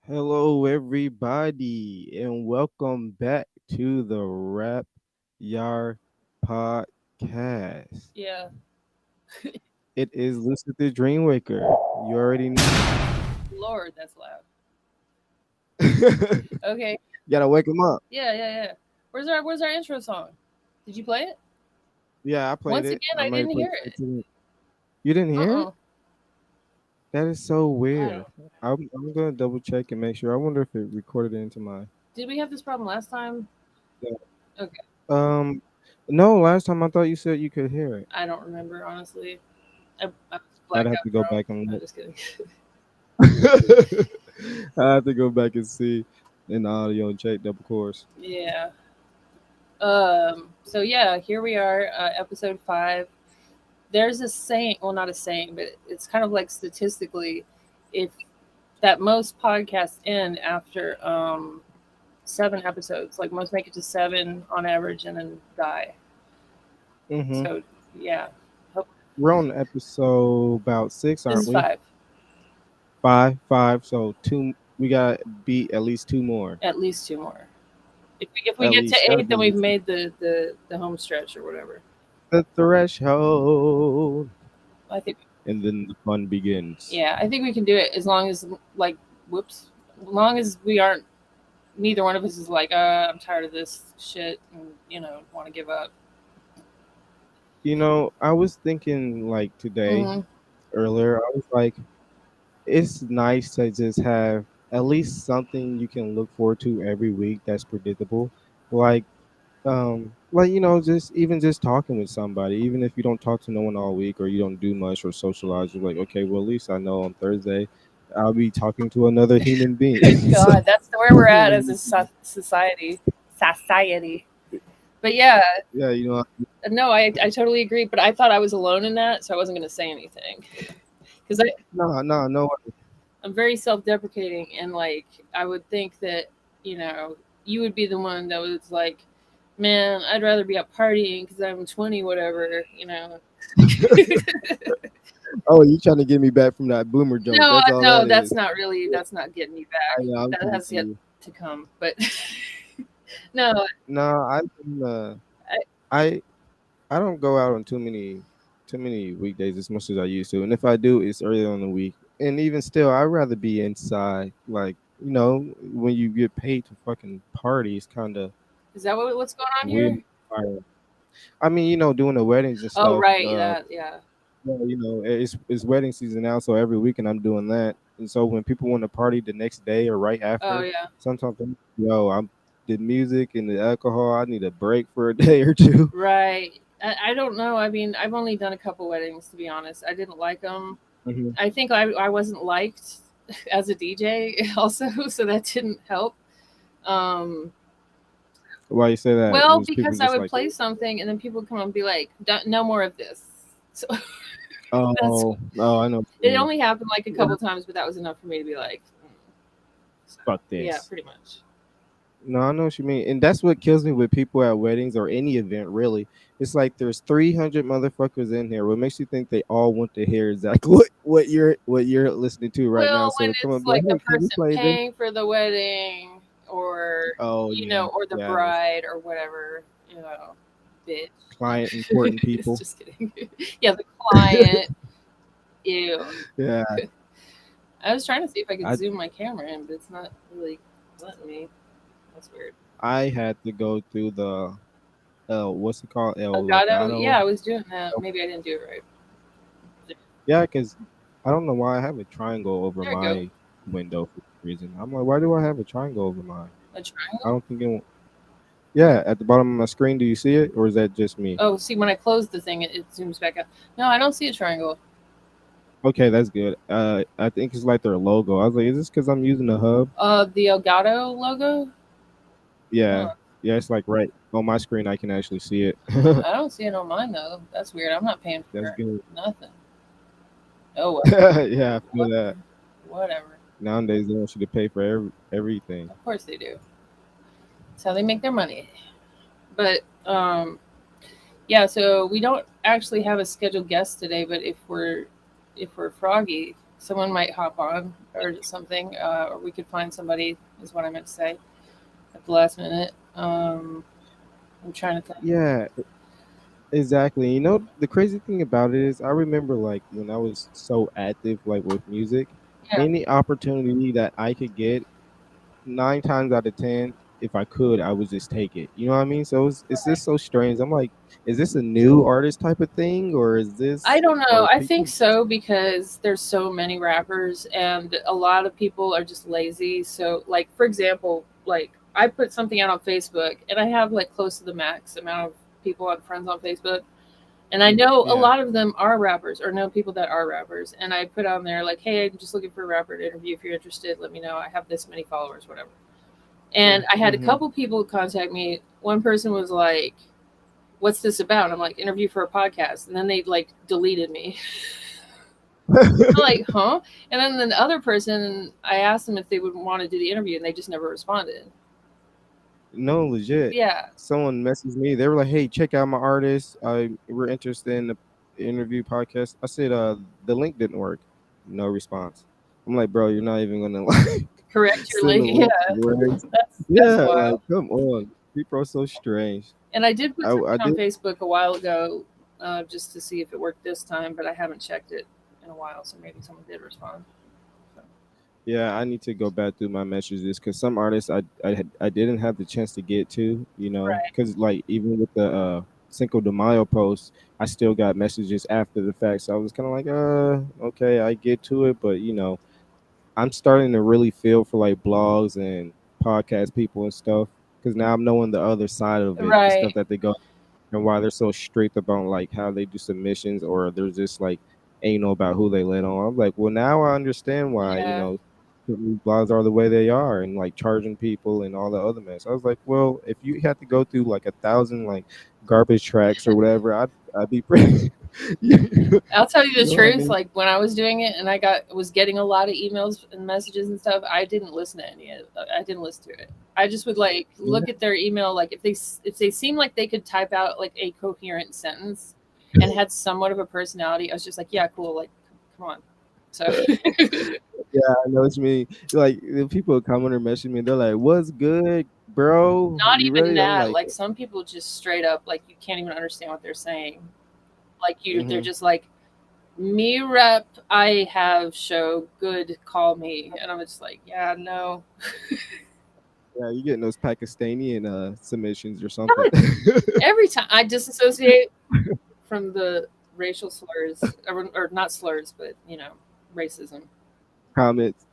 Hello, everybody, and welcome back to the Rap Yard Podcast. Yeah. It is Lucid the Dreamwaker. You already know. Lord, that's loud. You Okay. gotta wake him up. Yeah. Where's our intro song? Did you play it? Yeah, I played Once it. again, I I might didn't play hear it it. too. You didn't hear it? Uh-uh. That is so I weird. don't. I'm gonna double check and make sure. I wonder if it recorded into my. Did we have this problem last time? Yeah. Okay. Um, no. Last time I thought you said you could hear it. I don't remember, honestly. I was I'd blacked have out to go drunk. back and I'm look. just kidding. I have to go back and see in the audio and check double course. Yeah. So yeah, here we are, episode 5. There's a saying, well, not a saying, but it's kind of like statistically, if that most podcasts end after 7 episodes. Like most make it to 7 on average and then die. Hmm. So yeah, hope We're on episode about 6, this aren't is we? 5, Five. So two. We got to beat at least two more. at least 2 more. If we At get to least gotta 8, be then at we've least made the home stretch or whatever. the threshold, I think and then the fun begins. yeah, I think we can do it as long as like whoops, as long as we aren't neither one of us is like I'm tired of this shit and want to give up. I was thinking like today Hmm. earlier. I was like, it's nice to just have at least something you can look forward to every week that's predictable. Like just talking with somebody, even if you don't talk to no one all week or you don't do much or socialize, you're like, okay, well, at least I know on Thursday I'll be talking to another human being. So, God, that's where we're I at as a mean, society. Society. But yeah, yeah, no, I totally agree. But I thought I was alone in that, so I wasn't going to say anything because no. I'm very self-deprecating, and like I would think that you know you would be the one that was like, man, I'd rather be out partying because I'm 20, whatever. Oh, you trying to get me back from that boomer joke? No, That's all no, that is. that's not getting me back. I'm That coming has for yet you. to come. But no, No, I, I I don't go out on too many weekdays as much as I used to, and if I do, it's early on the week. And even still, I'd rather be inside. Like when you get paid to fucking party, it's kind of is that what's going on weird. here? I mean, doing the weddings and Oh, stuff. right, that yeah. Well, it's wedding season now, so every weekend I'm doing that. And so when people want to party the next day or right Oh after, yeah. sometimes I'm the music and the alcohol. I need a break for a day or two. Right. I don't know. I mean, I've only done a couple weddings, to be honest. I didn't like them. Hmm. I think I wasn't liked as a DJ also, so that didn't help. Um, Why you say that? well, Was people because I just would like, play something and then people would come and be like, No more of this." So that's oh, I know what you it. mean. Only happened like a Yeah, couple times, but that was enough for me to be like, so, fuck yeah, this. pretty much. No, I know what you mean, and that's what kills me with people at weddings or any event. Really, it's like there's 300 motherfuckers in here. What makes you think they all want to hear exactly what you're listening to right now? Well, So when to come it's and be like, like the hey, can you person play this? paying for the wedding, or Oh yeah, or the yeah, that's bride or whatever, bitch. client important people. Just kidding. Yeah, the client. Ew. Yeah, I was trying to see if I could I zoom my camera in, but it's not really letting me. That's weird. I had to go through the what's it called, El Elgato? Yeah, Legato. I was doing that. Maybe I didn't do it right. Yeah, because I don't know why I have a triangle over There we go. my window for some reason. I'm like, why do I have a triangle over mine? A I triangle? don't think it. Yeah, at the bottom of my screen, do you see it, or is that just me? Oh, see, when I close the thing, it zooms back out. No, I don't see a triangle. Okay, that's good. I think it's like their logo. I was like, is this because I'm using the hub? The Elgato logo? Yeah, Huh. yeah, it's like right on my screen. I can actually see it. I don't see it on mine though. That's weird. I'm not paying That's for good. nothing. Oh well. Yeah, I feel What- that. Whatever. Nowadays, they want you to pay for everything. Of course they do. That's how they make their money. But so we don't actually have a scheduled guest today. But if we're froggy, someone might hop on or something, or we could find somebody. Is what I meant to say at the last minute. I'm trying to think. Yeah, exactly. You know, the crazy thing about it is, I remember like when I was so active, like with music, Yeah, any opportunity that I could get, 9 times out of 10, if I could, I would just take it. You know what I mean? So it's just so strange. I'm like, is this a new artist type of thing, or is I this, don't know. or I people? think so because there's so many rappers and a lot of people are just lazy. So, like for example, like I put something out on Facebook and I have like close to the max amount of people and friends on Facebook. And I know a Yeah. lot of them are rappers or know people that are rappers. And I put on there like, hey, I'm just looking for a rapper to interview. If you're interested, let me know. I have this many followers, whatever. And I had a Mm-hmm. couple people contact me. One person was like, what's this about? I'm like, interview for a podcast. And then they like deleted me. I'm like, huh? And then the other person, I asked them if they would want to do the interview, and they just never responded. No, legit. Yeah, Someone messaged me. They were like, "Hey, check out my artist. We're interested in the interview podcast." I said, the link didn't work." No response. I'm like, "Bro, you're not even gonna like correct your send the link. Yeah, link." Right? that's Yeah, like wild. come on. People are so strange. And I did put I something on did. Facebook a while ago, just to see if it worked this time, but I haven't checked it in a while, so maybe someone did respond. So, Yeah, I need to go back through my messages because some artists I didn't have the chance to get to, you know, right. because like even with the Cinco de Mayo post, I still got messages after the fact. So I was kind of like, okay, I get to it, but you know, I'm starting to really feel for like blogs and podcast people and stuff because now I'm knowing the other side of it, the stuff Right. that they go and why they're so strict about like how they do submissions or they're just like anal about who they let on. I'm like, well, now I understand why, you Yeah. know, these blogs are the way they are and like charging people and all the other mess. I was like, well, if you had to go through like 1,000 like garbage tracks or whatever, I'd be pretty. you I'll tell you the know what I truth. mean? Like when I was doing it, and I was getting a lot of emails and messages and stuff. I didn't listen to any of it. I didn't listen to it. I just would like Yeah. look at their email. Like if they seemed like they could type out like a coherent sentence and had somewhat of a personality, I was just like, yeah, cool. Like, come on. So Yeah, I know what you mean. Like the people comment or message me, they're like, "What's good, bro? not You even ready?" I'm that. like, Like some people just straight up like you can't even understand what they're saying. Like they're mm-hmm. just like me rep. I have show good. Call me, and I'm just like, yeah, no. Yeah, you getting those Pakistani submissions or something. Every time I disassociate from the racial slurs, or not slurs, but racism. Comments.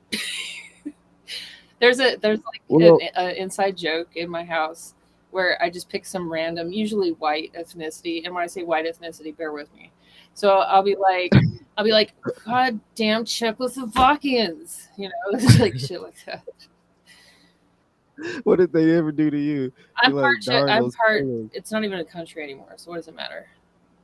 There's like Well, an inside joke in my house where I just pick some random, usually white ethnicity, and when I say white ethnicity, bear with me. So I'll be like, God damn Czechoslovakians, like shit like that. what did they ever do to you? I'm You're part like, Czech. darn I'm those part. Poland. It's not even a country anymore, so what does it matter?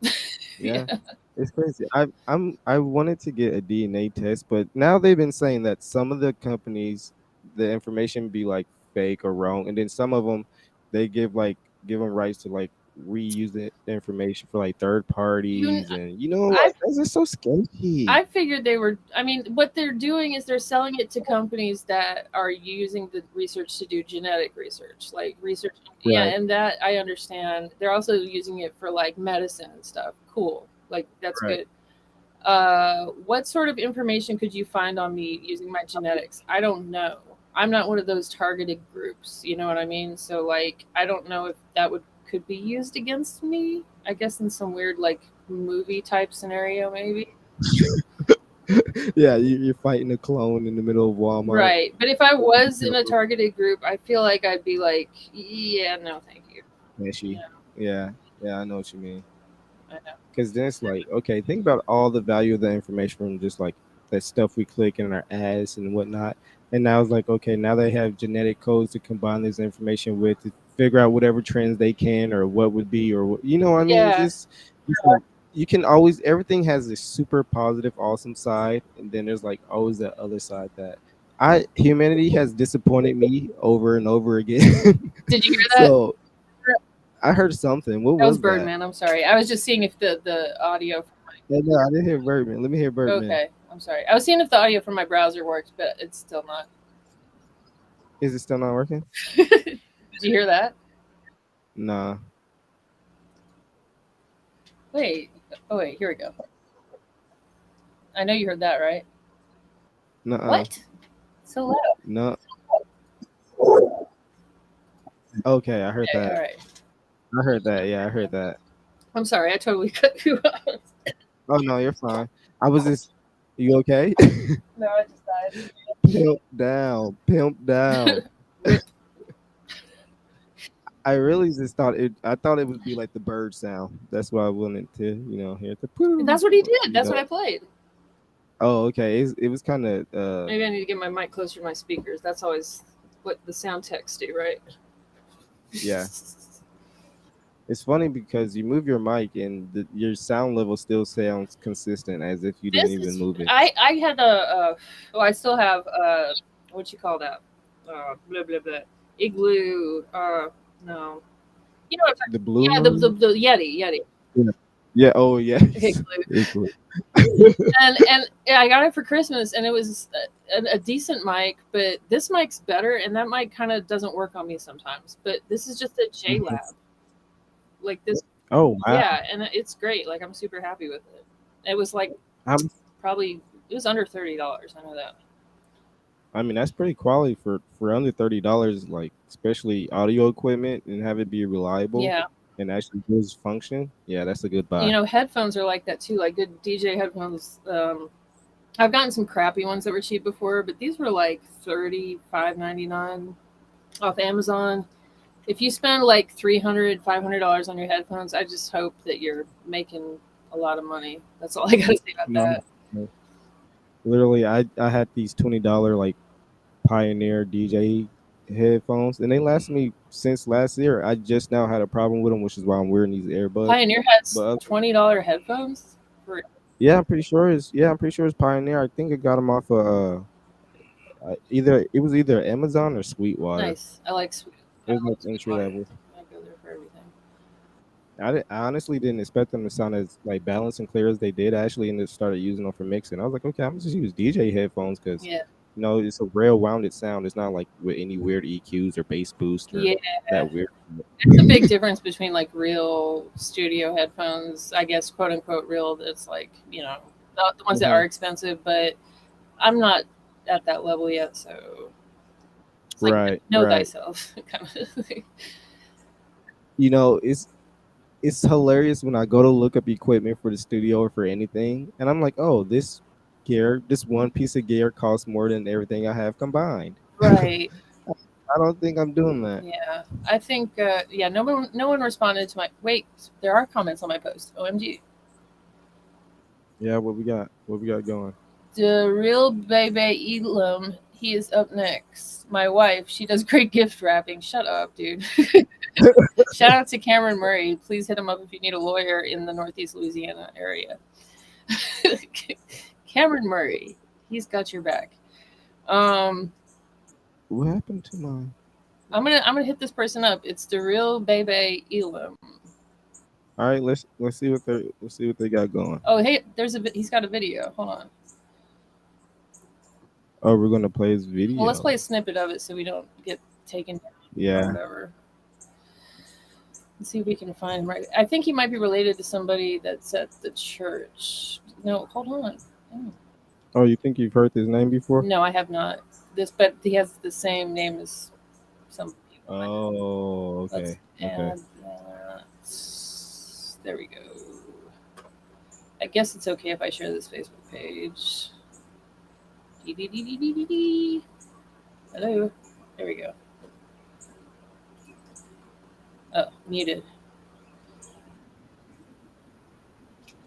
Yeah, Yeah. it's crazy. I wanted to get a DNA test, but now they've been saying that some of the companies, the information be like fake or wrong, and then some of them, they give them rights to like reuse the information for like third You, parties, and you know, I like that's just so sketchy. I figured they were. I mean, what they're doing is they're selling it to companies that are using the research to do genetic research, like research. Yeah, Right, and that I understand. They're also using it for like medicine and stuff. Cool, like that's right. good. What sort of information could you find on me using my genetics? I don't know. I'm not one of those targeted groups. You know what I mean? So like, I don't know if that would could be used against me. I guess in some weird like movie type scenario, maybe. Yeah, you're fighting a clone in the middle of Walmart. Right. But if I was in a targeted group, I feel like I'd be like, yeah, no, thank you. Fishy. Yeah, Yeah, yeah, I know what you mean. I know. Because then it's like, okay, think about all the value of the information from just like that stuff we click in our ads and whatnot. And now it's like, okay, now they have genetic codes to combine this information with to figure out whatever trends they can or what would be or you know what I mean? Yeah. It's like you can always everything has this super positive, awesome side, and then there's like always the other side that I humanity has disappointed me over and over again. Did you hear that? So I heard something. What That was was that? Birdman. I'm sorry. I was just seeing if the audio. Yeah, no, I didn't hear Birdman. Let me hear Birdman. Okay. I'm sorry. I was seeing if the audio from my browser worked, but it's still not. Is it still not working? Did you hear that? Nah. Wait. Oh wait. Here we go. I know you heard that, right? Nuh-uh. What? So loud. No. Okay, I heard Okay. that. All right. I heard that. Yeah, I heard that. I'm sorry. I totally cut you off. Oh no, you're fine. I was just. You okay? No, I just died. Pimp down. Pimp down. Rip. I really just thought it. I thought it would be like the bird sound. That's why I wanted to, hear the poo. That's what he did. You That's know. what I played. Oh, okay. It was kind of. Maybe I need to get my mic closer to my speakers. That's always what the sound techs do, right? Yeah. It's funny because you move your mic and your sound level still sounds consistent as if you didn't This even is. move it. I had well, I still have what you call that? Blah blah blah. Igloo. No. You know what I'm talking. The blue Yeah, noise. the Yeti. Yeah. Yeah. Oh yes. Igloo. Igloo. And yeah, I got it for Christmas, and it was a decent mic, but this mic's better, and that mic kind of doesn't work on me sometimes. But this is just a Mhm. JLab, like this. Oh wow. Yeah, and it's great. Like I'm super happy with it. It was like I'm, probably it was under $30. I know that. I mean that's pretty quality for under $30. Like especially audio equipment and have it be reliable Yeah, and actually does function. Yeah, that's a good you buy. know, headphones are like that too. Like good DJ headphones. I've gotten some crappy ones that were cheap before, but these were like 35.99 off Amazon. If you spend like $300, $500 on your headphones, I just hope that you're making a lot of money. That's all I gotta say about No, that. literally, I had these $20 like Pioneer DJ headphones, and they last me since last year. I just now had a problem with them, which is why I'm wearing these earbuds. Pioneer has But $20 headphones. For yeah, I'm pretty sure it's Pioneer. I think I got them off of either it was either Amazon or Sweetwater. nice. I like It was I like love entry Sweetwater. level. I go there for everything. I honestly didn't expect them to sound as like balanced and clear as they did. I actually ended started using them for mixing. I was like, okay, I'm just use DJ headphones because Yeah, it's a real rounded sound. It's not like with any weird EQs or bass boost or yeah. that weird. There's a big difference between like real studio headphones, I guess, quote unquote real. That's like the ones that Mhm. are expensive, but I'm not at that level yet, so it's like Right, know right. thyself kind of thing. It's hilarious when I go to look up equipment for the studio or for anything, and I'm like, oh, this one piece of gear costs more than everything I have combined. Right. I don't think I'm doing that. Yeah. I think yeah, no one responded to my wait, there are comments on my post. OMG. Yeah, what we got? What we got going? The real baby Elam, he is up next. My wife, she does great gift wrapping. Shut up, dude. Shout out to Cameron Murray. Please hit him up if you need a lawyer in the Northeast Louisiana area. Cameron Murray, he's got your back. Um, What happened to my? I'm gonna hit this person up. It's the real baby Elam. All right, let's see what they got going. Oh hey, he's got a video. Hold on. Oh, we're gonna play his Well, let's video. play a snippet of it so we don't get taken down or Yeah. whatever. Let's see if we can find him. Right. I think he might be related to somebody that's at the church. No, hold on. Oh. Oh, you think you've heard this name before? No, I have not. But he has the same name as some people. Oh, Let's okay, okay. add that. There we go. I guess it's okay if I share this Facebook page. Dee-dee-dee-dee-dee-dee. Hello. There we go. Oh, muted.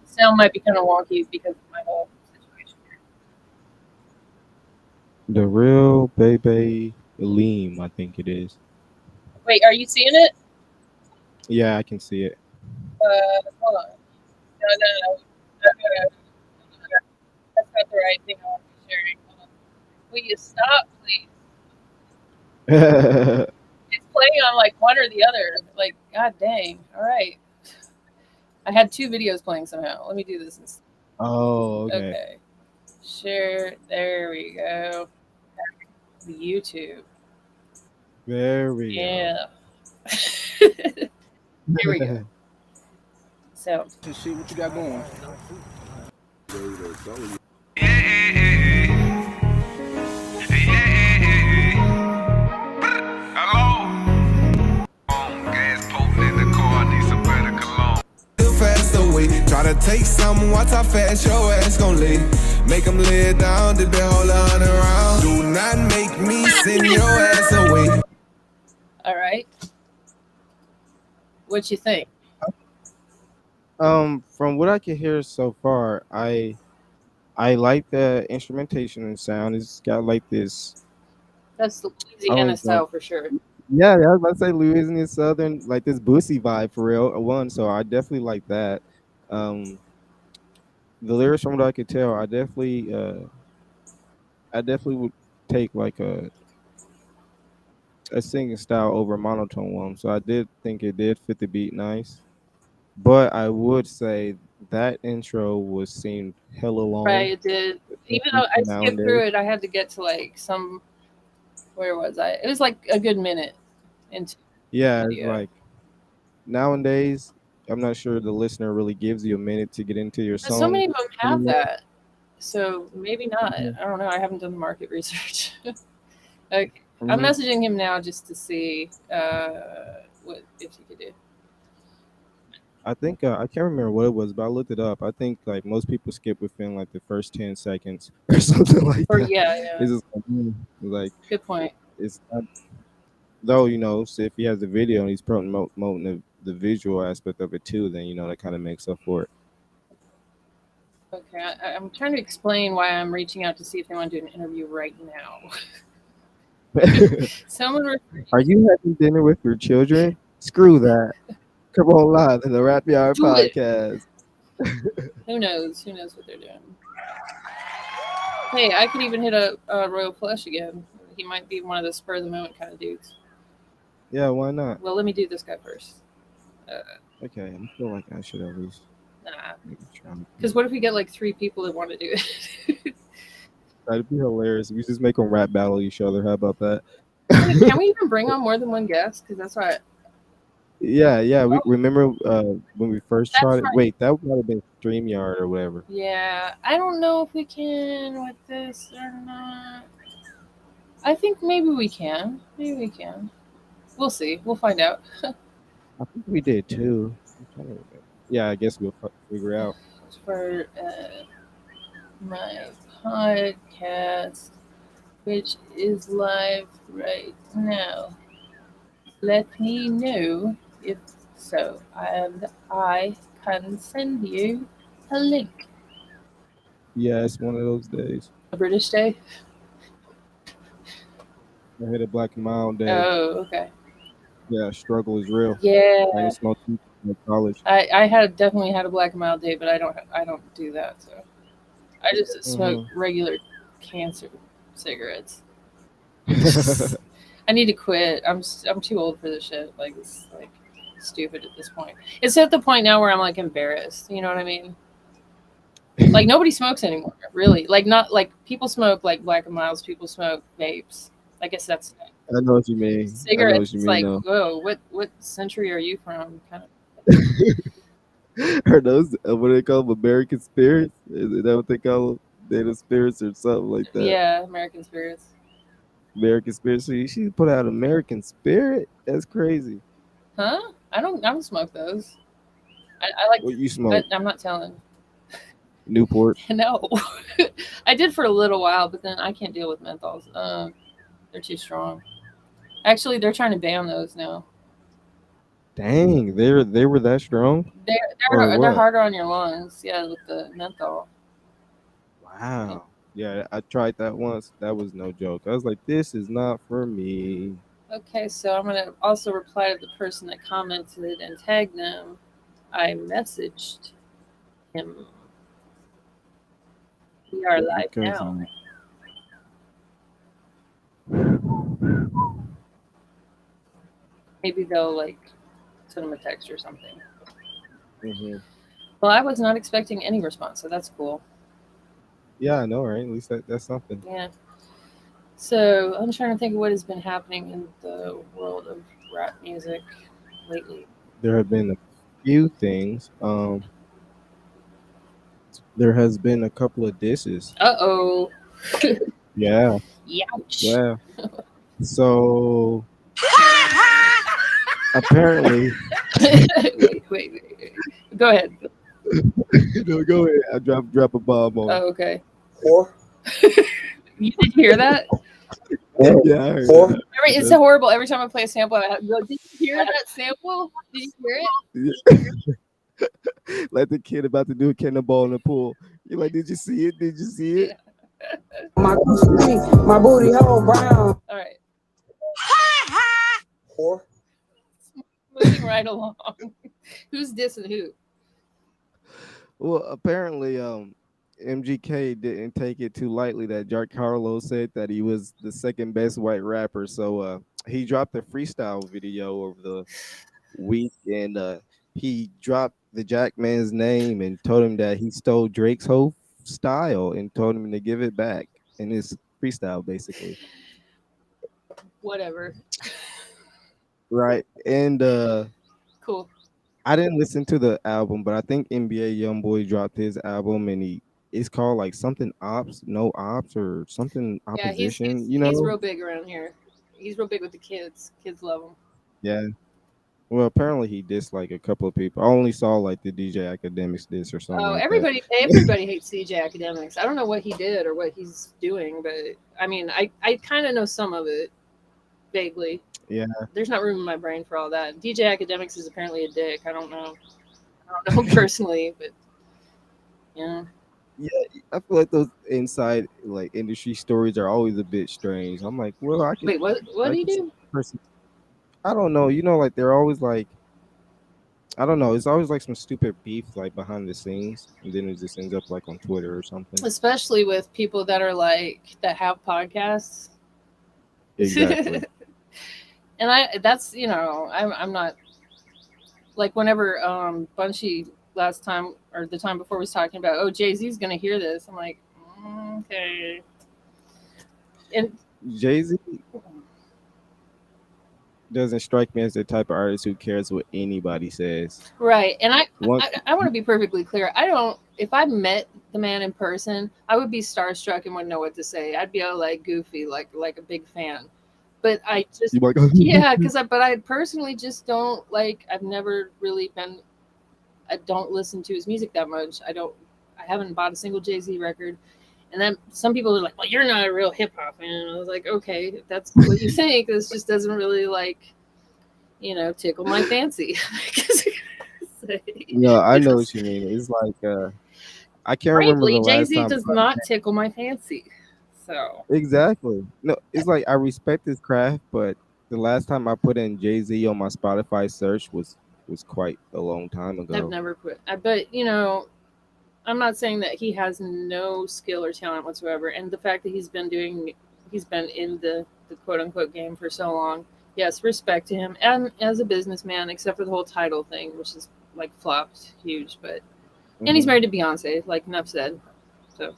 Sound might be kind of wonky because of my whole situation here. The real Bebe Leem, I think it is. Wait, are you seeing it? Yeah, I can see it. Hold on. No. That's not the right thing I want to be sharing. Hold on. Will you stop, please? It's playing on like one or the other. Like, god dang. All right. I had two videos playing somehow. Let me do this. Oh, okay. Okay. Share. There we go. The YouTube. There we go. Yeah. Here we go. So Shit, what you got going? Fast away, try to take something, watch how fast your ass gon' lay. Make them lay it down, did the whole 100 rounds. Do not make me send your ass away. all right. What you think? From what I can hear so far, I like the instrumentation and sound. It's got like this. That's I don't Louisiana even know. style for sure. Yeah, yeah, I was about to say Louisiana Southern, like this Boosie vibe for real. One, so I definitely like that. Um, the lyrics from what I could tell, I definitely would take like a singing style over a monotone one. So I did think it did fit the beat nice. But I would say that intro was seemed hella long, Right, it did. Even especially though for I skipped nowadays. through it, I had to get to like some. Where was I? It was like a good minute into Yeah, the it's video. like nowadays, I'm not sure the listener really gives you a minute to get into your But so song many of them have anymore. that. So maybe not. I don't know. I haven't done the market research. Okay. I'm Mm-hmm. messaging him now just to see what if he could do. I think I can't remember what it was, but I looked it up. I think like most people skip within like the first 10 seconds or something like Or that. yeah, yeah. It's just like Good point. it's not, though so if he has the video and he's promoting the visual aspect of it too, then that kind of makes up for Okay, I'm trying to explain why I'm reaching out to see if they want to do an interview right now. it. Someone Are you having dinner with your children? Screw that. Come on live to the Rap Yard do it. podcast. Who knows? Who knows what they're doing? Hey, I could even hit a Royal Flush again. He might be one of the spur of the moment kind of dudes. Yeah, why not? Well, let me do this guy first. Uh, Okay, I feel like I should at least nah, maybe try. because what if we get like 3 people that want to do it? That'd be hilarious. We just make them rap battle each other. How about that? Wait, can we even bring on more than one guest? Because that's why. Yeah, yeah. We Oh, remember when we first tried that's it. right. Wait, that might have been StreamYard or whatever. Yeah, I don't know if we can with this or not. I think maybe we can. Maybe we can. We'll see. We'll find out. I think we did too. I'm trying to remember. Yeah, I guess we'll figure out. For my podcast, which is live right now. Let me know if so, and I can send you a link. Yeah, it's one of those days. A British day? I hit a Black and Mild day. Oh, okay. Yeah, struggle is real. I Yeah, ain't smoked weed in college. I had definitely had a black and mild day, but I don't do that. So I just smoke Hmm. regular cancer cigarettes. I need to quit. I'm too old for this shit. Like it's like stupid at this point. It's at the point now where I'm like embarrassed. You know what I mean? Like nobody smokes anymore, really. Like not like people smoke like black and milds. People smoke vapes. I guess that's I know what you mean. I know cigarettes. what you It's mean, like though. whoa, what century are you from? Kind of. Are those what they call them, American spirits? Is that what they call them? Native spirits or something like that? Yeah, American spirits. American spirit. So you should put out American spirit. That's crazy. Huh? I don't smoke those. I like. What you smoke? I'm not telling. Newport. No, I did for a little while, but then I can't deal with menthols. They're too strong. Actually, they're trying to ban those now. Dang, they were that strong, They're or they're what? harder on your lungs. Yeah, with the menthol. Wow. Yeah, I tried that once. That was no joke. I was like, this is not for me. Okay, so I'm gonna also reply to the person that commented and tagged them. I messaged him. We are live Because now. Maybe they'll like send him a text or something. mhm. Well, I was not expecting any response, so that's cool. Yeah, I know, right? At least that's something. Yeah. So I'm trying to think of what has been happening in the world of rap music lately. There have been a few things. There has been a couple of disses. Uh-oh. Yeah, Youch. yeah. So apparently, Wait. Go ahead. no, go ahead. I drop a bomb on him. Oh, okay. Whore. You did you hear that? Yeah, I heard Whore. that. It's horrible. Every time I play a sample, I go, did you hear that sample? Did you hear it? Like the kid about to do a cannonball in the pool. You're like, did you see it? Did you see it? Yeah. My my booty hole brown. All right. Whore. Moving right along. Who's dissing who? Well, apparently, MGK didn't take it too lightly that Carlo said that he was the second best white rapper. So he dropped a freestyle video over the week, and he dropped the Jack man's name and told him that he stole Drake's whole style and told him to give it back in his freestyle, basically. Whatever. Right. And Cool. I didn't listen to the album, but I think NBA YoungBoy dropped his album, and it's called like something ops, no ops, or something Yeah, he's he's opposition. You he's know? real big around here. He's real big with the kids. Kids love him. Yeah. Well, apparently he dissed like a couple of people. I only saw like the DJ Academics diss or something Oh, like that. everybody hates CJ Academics. I don't know what he did or what he's doing, but I mean, I kind of know some of it vaguely. Yeah. There's not room in my brain for all that. DJ Academics is apparently a dick. I don't know. I don't know personally, but yeah. Yeah, I feel like those inside like industry stories are always a bit strange. I'm like, well, Wait, what I did he could see do? the person. I don't know. You know, like they're always like, I don't know. It's always like some stupid beef like behind the scenes, and then it just ends up like on Twitter or something. Especially with people that are like that have podcasts. Exactly. And that's I'm not like whenever Bunchy last time or the time before was talking about, oh, Jay-Z's gonna hear this. I'm like, okay. And Jay-Z doesn't strike me as the type of artist who cares what anybody says. right, and I One, want to be perfectly clear. I don't. If I met the man in person, I would be starstruck and wouldn't know what to say. I'd be all like goofy, like a big fan. But I just you like, yeah, but I personally just don't like. I've never really been. I don't listen to his music that much. I haven't bought a single Jay-Z record. And then some people are like, well, you're not a real hip hop fan. And I was like, okay, if that's what you think. This just doesn't really tickle my fancy. no, I know what you mean. It's like I can't remember Frankly, the last Jay-Z time. does not tickle my fancy. So Exactly. No, it's like I respect his craft, but the last time I put in Jay-Z on my Spotify search was quite a long time I've ago. never put but I'm not saying that he has no skill or talent whatsoever. And the fact that he's been in the quote unquote game for so long, yes, respect to him and as a businessman, except for the whole title thing, which is like flopped huge. But and he's Mhm. married to Beyonce, like enough said. So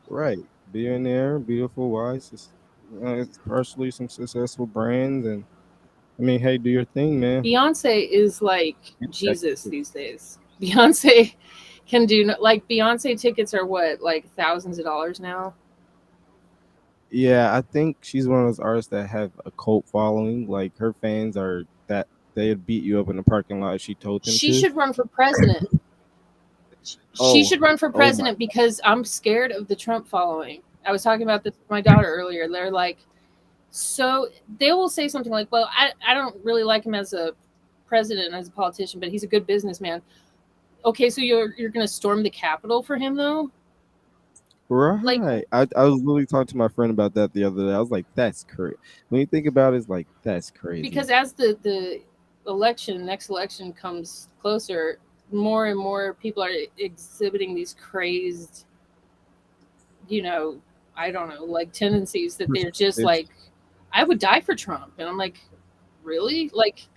Right. Billionaire, beautiful, wise. It's partially some successful brands, and I mean, hey, do your thing, man. Beyonce is like Jesus these days. Beyonce can do like Beyonce tickets are what, like thousands of dollars now. Yeah, I think she's one of those artists that have a cult following. Like her fans are that they'd beat you up in the parking lot if she told them She to. should run for president. She Oh, should run for oh my! president because I'm scared of the Trump following. I was talking about this with my daughter earlier. They're like, so they will say something like, well, I don't really like him as a president and as a politician, but he's a good businessman. Okay, so you're going to storm the Capitol for him, though? Like, Right. I was literally talking to my friend about that the other day. I was like, that's crazy. When you think about it, it's like that's crazy. because as the next election comes closer, more and more people are exhibiting these crazed, I don't know, like tendencies that they're just It's- like, I would die for Trump. And I'm like, really? Like,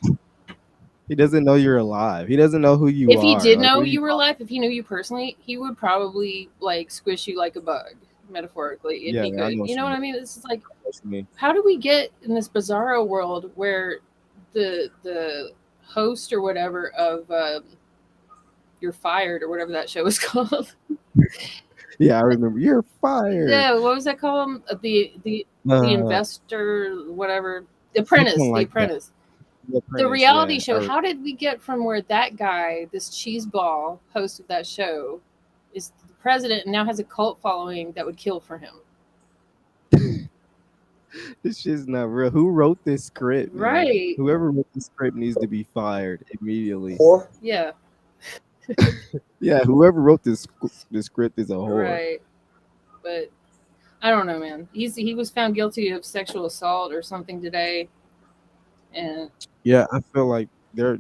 he doesn't know you're alive. He doesn't know who you are. if he did Like, know what are you were alive, if he knew you personally, he would probably like squish you like a bug. metaphorically, and Yeah, he I could. know You what know you what mean. I mean? It's just like, What you mean. how do we get in this bizarro world where the host or whatever of You're Fired or whatever that show was called. Yeah, I remember. You're fired. Yeah, what was that called? The Uh, investor, whatever. something The like that. Apprentice. The The Apprentice. reality Yeah, show. How did we get from where that guy, this cheeseball host of that show, is the president and now has a cult following that would kill for him? this shit's not real. Who wrote this script, man? Right. Whoever wrote this script needs to be fired immediately. Yeah. Yeah, whoever wrote this script is a whore. Right. But I don't know, man. He was found guilty of sexual assault or something today, and Yeah, I feel like they're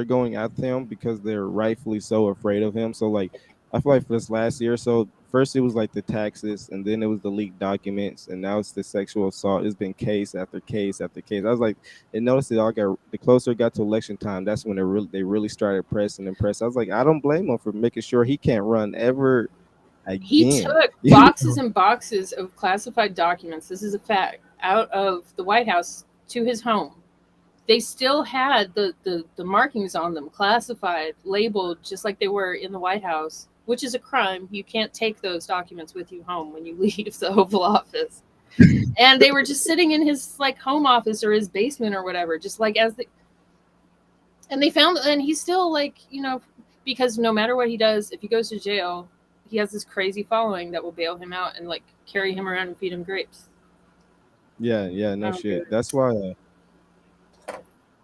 going after him because they're rightfully so afraid of him. So like, I feel like for this last year, or so first it was like the taxes, and then it was the leaked documents, and now it's the sexual assault. It's been case after case after case. I was like, and notice it all got the closer it got to election time. That's when they really started pressing and press. I was like, I don't blame him for making sure he can't run ever he again. took boxes and boxes of classified documents. This is a fact, out of the White House to his home. They still had the markings on them, classified, labeled just like they were in the White House, which is a crime. You can't take those documents with you home when you leave the Oval Office. And they were just sitting in his like home office or his basement or whatever, just like as the and they found, and he's still like, because no matter what he does, if he goes to jail, he has this crazy following that will bail him out and like carry him around and feed him grapes. Yeah, yeah, I no don't get shit. it. That's why.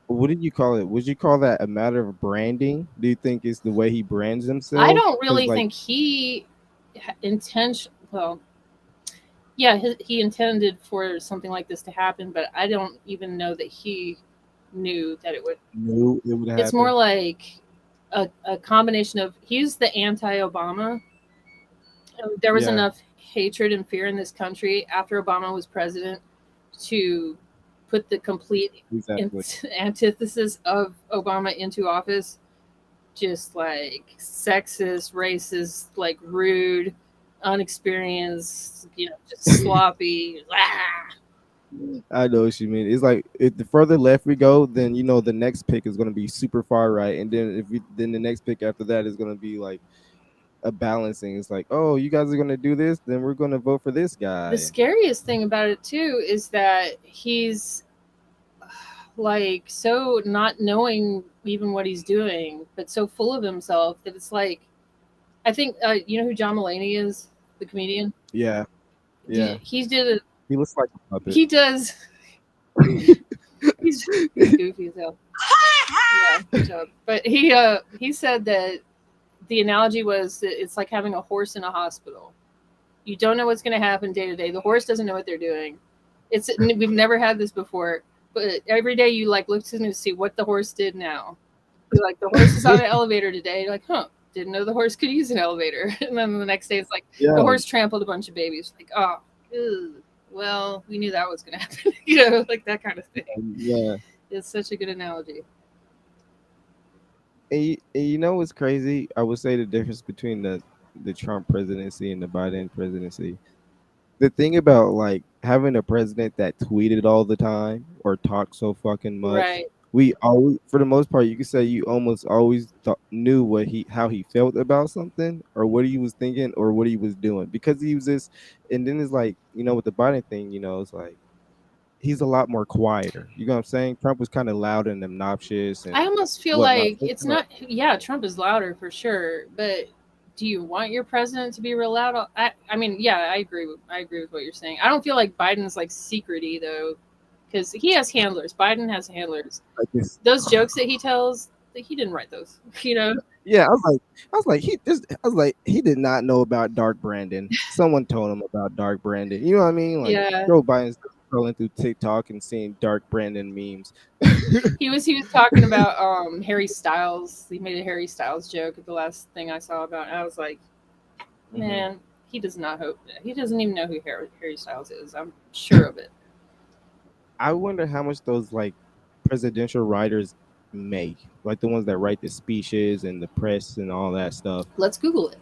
What did you call it? Would you call that a matter of branding? Do you think it's the way he brands I himself? don't Because really like, think he intention. Well, yeah, he intended for something like this to happen, but I don't even know that he knew that it would. knew it would It's more happen. like a combination of he's the anti-Obama. There was Yeah, enough hatred and fear in this country after Obama was president to put the complete exactly. antithesis of Obama into office, just like sexist, racist, like rude, unexperienced, just sloppy. I know what you mean. It's like if the further left we go, then the next pick is going to be super far right, and then then the next pick after that is going to be like a balancing. It's like, oh, you guys are going to do this, then we're going to vote for this The guy. scariest thing about it too is that he's like so not knowing even what he's doing, but so full of himself that it's like, I think you know who John Mulaney is, the comedian. Yeah, yeah. He did it. He looks like a puppet. He does. He's goofy as hell. Yeah, good job. But he said that the analogy was that it's like having a horse in a hospital. You don't know what's going to happen day to day. The horse doesn't know what they're doing. We've never had this before, but every day you like look to see what the horse did now. You're like, the horse is on an elevator today. You're like, huh, didn't know the horse could use an elevator. And then the next day it's like Yeah, the horse trampled a bunch of babies. Like, oh, ew. Well, we knew that was going to happen. Like that kind of thing. yeah. It's such a good analogy. And you know what's crazy? I would say the difference between the Trump presidency and the Biden presidency. The thing about like having a president that tweeted all the time or talked so fucking much, Right. we always, for the most part, you could say you almost always knew how he felt about something or what he was thinking or what he was doing because he was this. And then it's like with the Biden thing, it's like he's a lot more quieter. You know what I'm saying? Trump was kind of loud and obnoxious and I almost feel whatnot. like it's not. Yeah, Trump is louder for sure, but do you want your president to be real loud? I mean, yeah, I agree. I agree with what you're saying. I don't feel like Biden's like secrety though, because he has handlers. Biden has handlers. Like this. Those jokes that he tells, he didn't write those. Yeah, I was like, he did not know about Dark Brandon. Someone told him about Dark Brandon. You know what I mean? Like Yeah. Joe Biden's scrolling through TikTok and seeing Dark Brandon memes. He was talking about Harry Styles. He made a Harry Styles joke at the last thing I saw about it. I was like, man, he does not hope. He doesn't even know who Harry Styles is. I'm sure of it. I wonder how much those like presidential writers make, like the ones that write the speeches and the press and all that stuff. Let's Google it.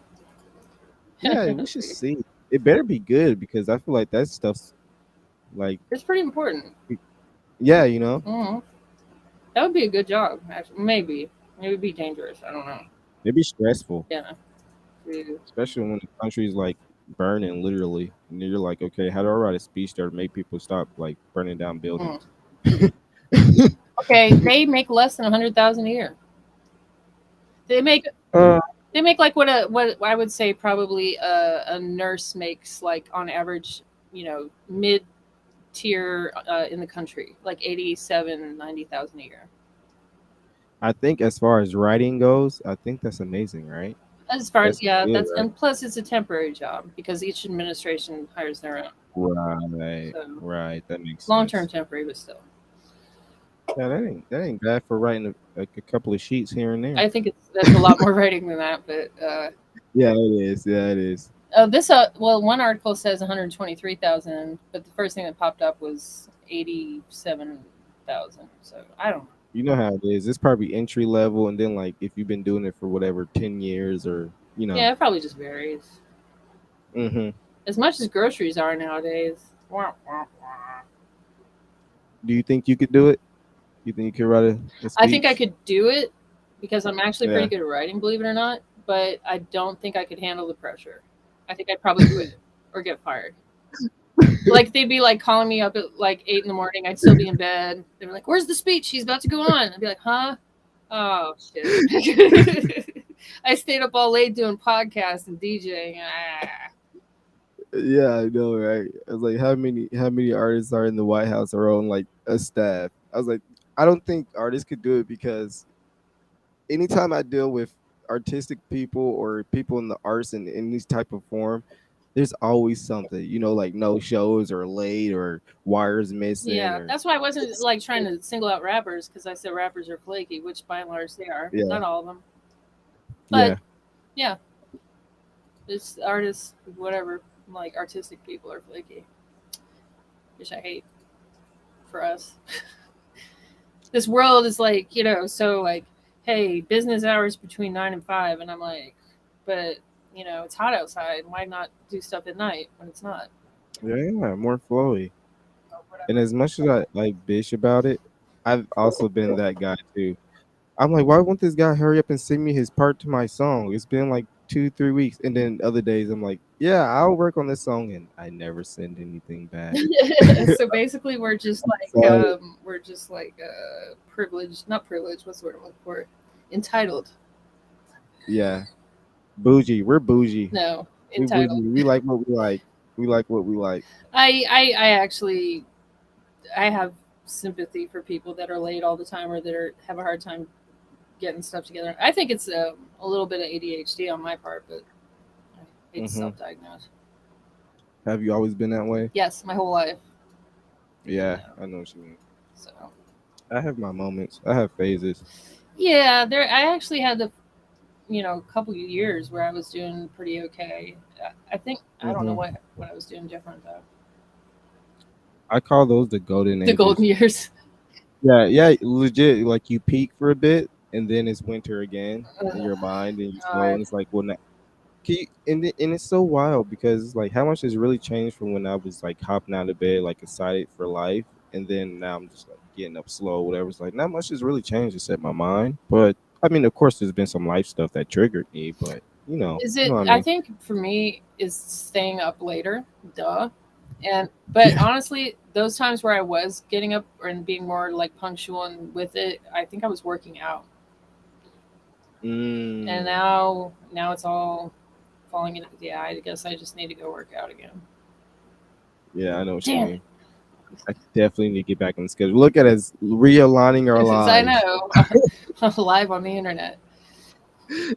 Yeah, we should see. it better be good because I feel like that stuff's like, It's pretty important. yeah, you know, Hmm. That would be a good job. Actually, maybe it'd be dangerous. I don't know. it'd be stressful, Yeah. Yeah. especially when the country's like burning literally, and you're like, okay, how do I write a speech there to make people stop like burning down Mm. buildings? Okay, they make less than 100,000 a year. They make Uh, they make like what I would say probably a nurse makes like on average, mid tier in the country, like 87, 90,000 a year. I think as far as writing goes, I think that's amazing, right? As far as That's yeah, good, that's right? and plus it's a temporary job because each administration hires their own. Right, So right. That makes long term sense. temporary, but still, Yeah, that ain't bad for writing a couple of sheets here and there. I think that's a lot more writing than that. But Yeah, it is. Yeah, it is. this well, one article says 123,000, but the first thing that popped up was 87,000. So I don't know. You know how it is. It's probably entry level, and then like if you've been doing it for whatever 10 years or Yeah, it probably just varies. hmm As much as groceries are nowadays. Wah, wah, wah. Do you think you could do it? You think you could write a I think I speech? could do it because I'm actually pretty Yeah. good at writing, believe it or not. But I don't think I could handle the pressure. I think I'd probably quit or get fired. Like they'd be like calling me up at like 8 in the morning. I'd still be in bed. They'd be like, "Where's the speech? She's about to go on." I'd be like, "Huh? Oh shit!" I stayed up all late doing podcasts and DJing. Ah. Yeah, I know, right? I was like, how many artists are in the White House or on like a staff? I was like, I don't think artists could do it because anytime I deal with artistic people or people in the arts in this type of form, there's always something, like no shows or late or wires missing Yeah, or that's why I wasn't like trying to single out rappers because I said rappers are flaky, which by and large they are. yeah, Not all of them, but yeah, yeah, it's artists, whatever, like artistic people are flaky, which I hate for us. This world is like, so like, hey, business hours between 9 and 5, and I'm like, but it's hot outside. Why not do stuff at night when it's not? yeah, more flowy. Or And whatever. as much as I like bitch about it, I've also been that guy too. I'm like, why won't this guy hurry up and send me his part to my song? It's been like 2, 3 weeks, and then other days I'm like, yeah, I'll work on this song, and I never send anything back. So basically, Sorry. we're just like privileged, not privileged. What's the word I'm looking for? Entitled. Yeah, bougie. We're bougie. No, We bougie. entitled. We like what we like. We like what we like. I actually I have sympathy for people that are late all the time or that have a hard time getting stuff together. I think it's a little bit of ADHD on my part, but I hate to hmm self-diagnose. Have you always been that way? Yes, my whole life. Yeah, Yeah. I know what you mean. So I have my moments. I have phases. yeah, there. I actually had a couple of years where I was doing pretty okay. I think I don't know hmm what I was doing different though. I call those the golden The golden ages. years. Yeah, yeah, legit. Like you peak for a bit, and then it's winter again in Ugh, your mind, and you slow, God. and it's like, well, now, and it's so wild because it's like how much has really changed from when I was like hopping out of bed, like excited for life, and then now I'm just like getting up slow, whatever. It's like not much has really changed except my mind. But I mean, of course, there's been some life stuff that triggered me, but Is you know it? what I I mean. think for me is staying up later. Duh. But Yeah. honestly, those times where I was getting up and being more like punctual and with it, I think I was working out. And Mm, now it's all falling into, yeah, I guess I just need to go work out again. yeah, I know what you Damn mean. I definitely need to get back on the schedule. Look at us realigning our it. I lives. know. Live on the internet.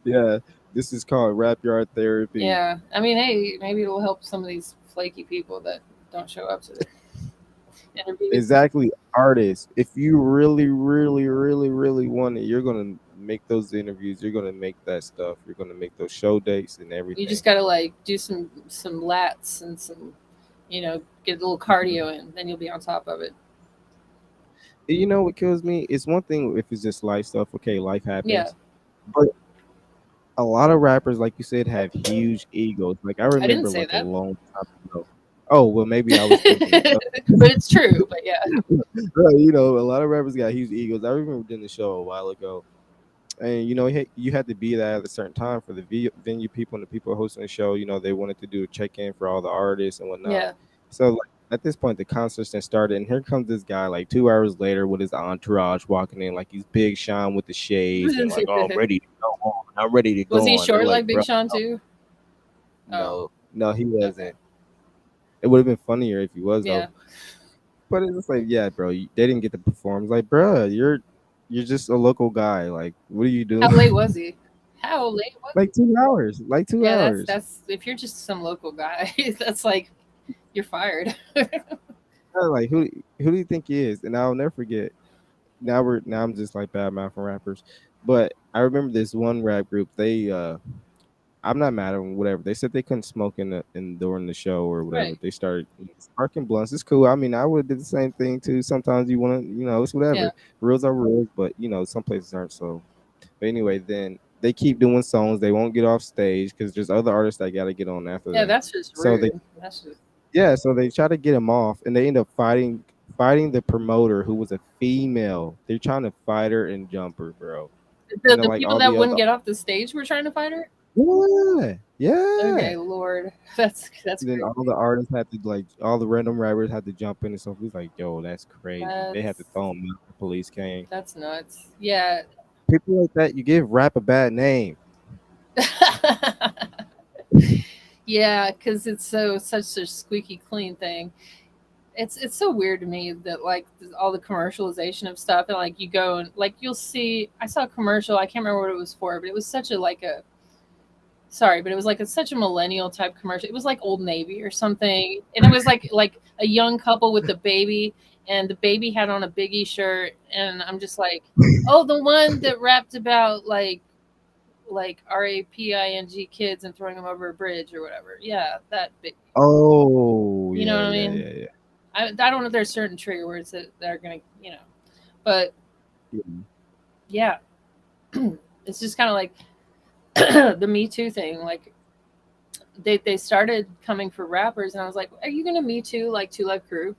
Yeah, this is called rap yard therapy. Yeah. I mean, hey, maybe it'll help some of these flaky people that don't show up to the interviews. Exactly, artists. If you really, really, really, really want it, you're gonna make those interviews. You're gonna make that stuff. You're gonna make those show dates and You everything. just gotta like do some lats and some, get a little Mhm. cardio in, then you'll be on top of it. You know what kills me? It's one thing if it's just life stuff. Okay, life Yeah. happens, but a lot of rappers, like you said, have huge egos. Like I I didn't remember, say like a that, long time ago. Oh well, maybe I was thinking. but it's true. But yeah, A lot of rappers got huge egos. I remember doing the show a while ago, and you had to be there at a certain time for the venue people and the people hosting the show. They wanted to do a check-in for all the artists and whatnot. yeah. So like at this point, the concert's then started, and here comes this guy like 2 hours later with his entourage walking in, like he's Big Sean with the shades and like, oh, I'm ready to go on. I'm ready to Was go he on. They're short like, like bro, Big Sean too? Oh, no, no, he okay. wasn't. It would have been funnier if he was though. Yeah. But it's just like, yeah, bro, they didn't get to perform. It's like, bro, you're just a local guy. Like, what are you How doing? late was he? How late was Like 2 hours. Like two Yeah, hours. that's if you're just some local guy, that's like you're fired. I was like, who do you think he is? And I'll never forget. Now I'm just like bad mouthing rappers. But I remember this one rap group. I'm not mad at them, whatever. They said they couldn't smoke in during the show or whatever. Right. They started sparking blunts. It's cool. I mean, I would have did the same thing too. Sometimes you want to, it's Yeah. whatever. Rules are rules, but some places aren't. So, but anyway, then they keep doing songs. They won't get off stage because there's other artists that got to get on after Yeah, them. that's just So rude. That's just they try to get him off, and they end up fighting the promoter who was a female. They're trying to fight her and jump her, bro. the, And then the like people all that the wouldn't other get off the stage were trying to fight her. yeah, yeah. Okay, Lord, that's And then crazy. all the artists had to like all the random rappers had to jump in and stuff. We was like, yo, that's crazy. They had to That's throw him out. The police came. that's nuts. Yeah. People like that, you give rap a bad name. Yeah, because it's such a squeaky clean thing. It's so weird to me that like all the commercialization of stuff and like you go and like you'll see. I saw a commercial. I can't remember what it was for, but it was such a like a sorry, but it was like such a millennial type commercial. It was like Old Navy or something, and it was like a young couple with the baby, and the baby had on a Biggie shirt, and I'm just like, oh, the one that rapped about like raping kids and throwing them over a bridge or whatever. Yeah, that big. Oh You know yeah, what I yeah, mean? yeah, yeah. I don't know if there's certain trigger words that are gonna but Yeah. yeah, it's just kind of like the Me Too thing. Like they started coming for rappers, and I was like, are you gonna Me Too like Two Live Crew?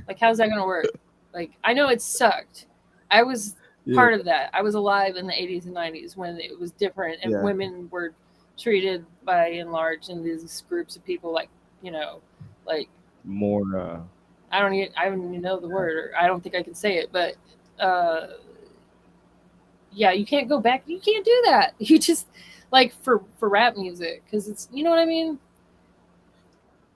Like, how's that gonna work? Like, I know it sucked. I was Yeah, part of that. I was alive in the 80s and 90s when it was different, and yeah. women were treated by and large in these groups of people like like More I don't even know the word, or I don't think I can say it, but uh, yeah, you can't go back. You can't do that. You just like for rap music because it's what I mean.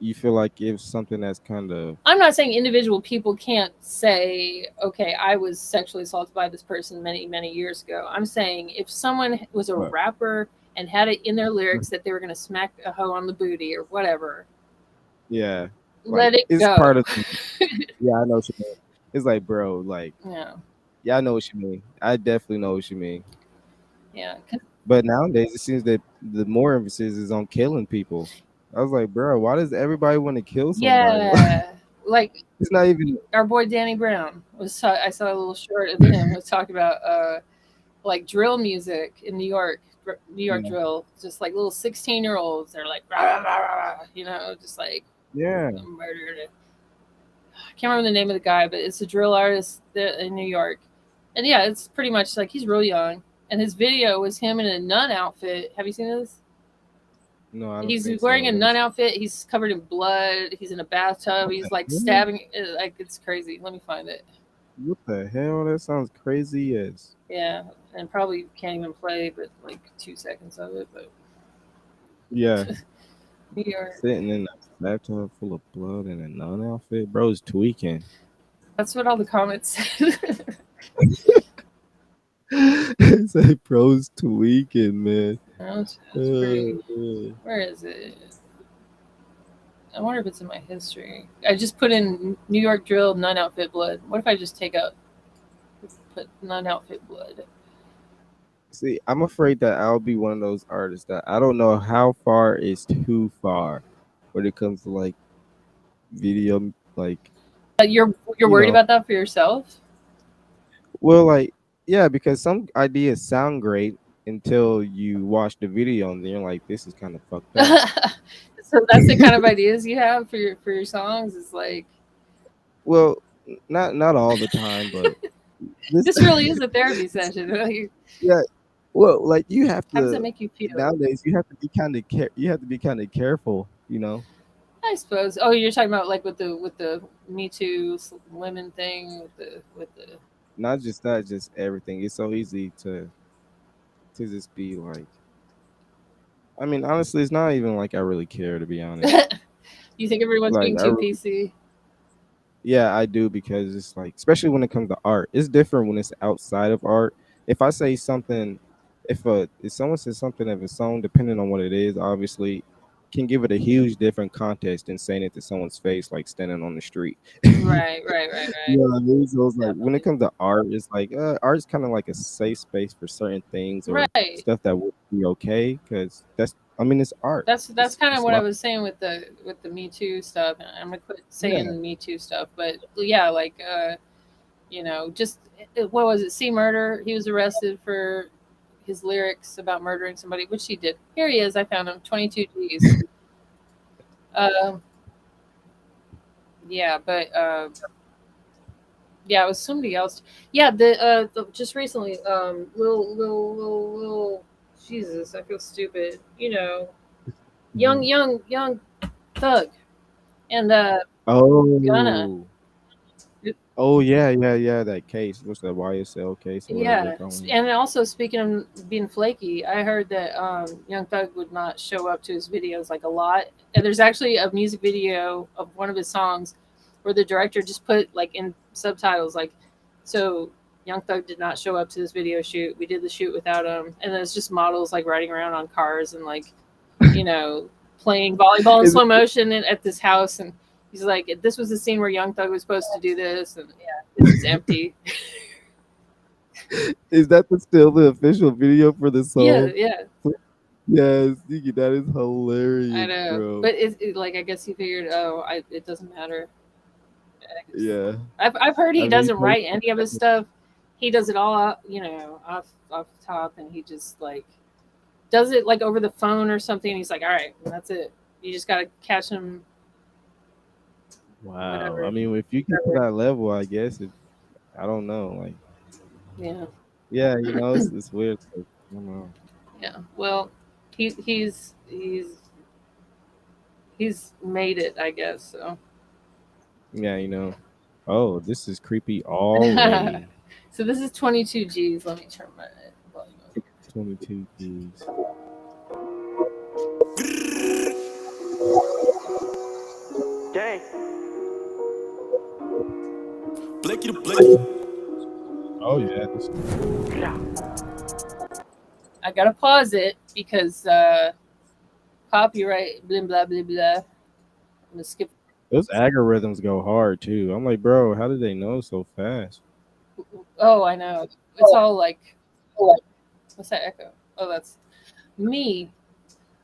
you feel like it's something that's kind of I'm not saying individual people can't say, okay, I was sexually assaulted by this person many years ago. I'm saying if someone was a what rapper and had it in their lyrics that they were going to smack a hoe on the booty or whatever, yeah, like let it it's part go. of yeah, I know what you mean. It's like, bro, like Yeah, yeah, I know what you mean. I definitely know what you mean. yeah, But nowadays, it seems that the more emphasis is on killing people. I was like, bro, why does everybody want to kill somebody? yeah. Like It's not even. our boy Danny Brown I saw a little short of him was talking about like drill music in New York Yeah, drill, just like little 16-year-olds. They're like, rah, rah, rah, rah, just like yeah, murdered. I can't remember the name of the guy, but it's a drill artist in New York. And yeah, it's pretty much like he's real young. And his video was him in a nun outfit. Have you seen this? no, I don't He's think wearing so. a Let me nun see. outfit. He's covered in blood. He's in a bathtub. What He's the like hell? stabbing. Like it's crazy. Let me find it. What the hell? That sounds crazy as. Yeah, and probably can't even play, but like 2 seconds of it. But Yeah, New York. sitting in a bathtub full of blood in a nun outfit, bro's tweaking. That's what all the comments said. It's like bro's tweaking, man. That's pretty. Man. Where is it? I wonder if it's in my history. I just put in New York drill nun outfit blood. What if I just take out put nun outfit blood? See, I'm afraid that I'll be one of those artists that I don't know how far is too far when it comes to like video, like You're you worried know, about that for yourself? well, like yeah, because some ideas sound great, until you watch the video and then you're like, this is kind of fucked up. So that's the kind of ideas you have for your songs. Is like Well, not all the time, but this this really is a therapy session. Like, yeah. Well, like you have how does that to make you feel? nowadays. You have to be kind of you have to be kind of careful. You know, I suppose. Oh, you're talking about like with the Me Too women thing with the. not just that, just everything. It's so easy to just be like. I mean, honestly, it's not even like I really care, to be honest. You think everyone's Like being I too PC? Yeah, I do because it's like, especially when it comes to art, it's different when it's outside of art. If I say something, if someone says something of a song, depending on what it is, obviously, can give it a huge different context than saying it to someone's face, like standing on the street. You Right, right, right, right. know what I mean? So it's like when it Definitely. comes to art, it's like art's kind of like a safe space for certain things or Right. stuff that would be okay because I mean, it's art. That's kind of It's what I life. was saying with the Me Too stuff. And I'm gonna quit Yeah. saying Me Too stuff, but yeah, like just what was it? C Murder. He was arrested for his lyrics about murdering somebody, which he did. Here he is. I found him. 22 G's. Um, yeah, but yeah, it was somebody else. Yeah, just recently, little, Jesus, I feel stupid. Mhm. Young Thug and Gunna. Oh. Oh yeah. That case. What's that YSL case or whatever they Yeah, call him? and also speaking of being flaky, I heard that Young Thug would not show up to his videos like a lot. And there's actually a music video of one of his songs where the director just put like in subtitles like, "So Young Thug did not show up to this video shoot. We did the shoot without him." And then it's just models like riding around on cars and like, you know, playing volleyball in Is slow motion at this house. And he's like, "This was the scene where Young Thug was supposed to do this," and yeah, it's just empty. is that still the official video for the Yeah, song? yeah. Yes, Ziggy, that is I hilarious, know, bro. but like I guess he figured, it doesn't matter. I guess. Yeah, I've heard I he mean, he doesn't plays. write any of his stuff. He does it all out, off the top, and he just like does it like over the phone or something. And he's like, all right, that's it. You just gotta catch him, Wow. I whatever. mean, if you get to that level, I guess I don't know. Like, Yeah, yeah, it's weird. Like, I don't know. yeah. Well, he's made it, I guess. So. Yeah. Oh, this is creepy already. So this is 22 G's. Let me turn my volume up. 22 G's. Gang. Blicky to blicky. Oh yeah. Yeah. I gotta pause it because copyright, blah blah blah blah. I'm gonna skip. Those algorithms go hard too. I'm like, bro, how did they know so fast? Oh, I know. It's all like, what's that echo? Oh, that's me.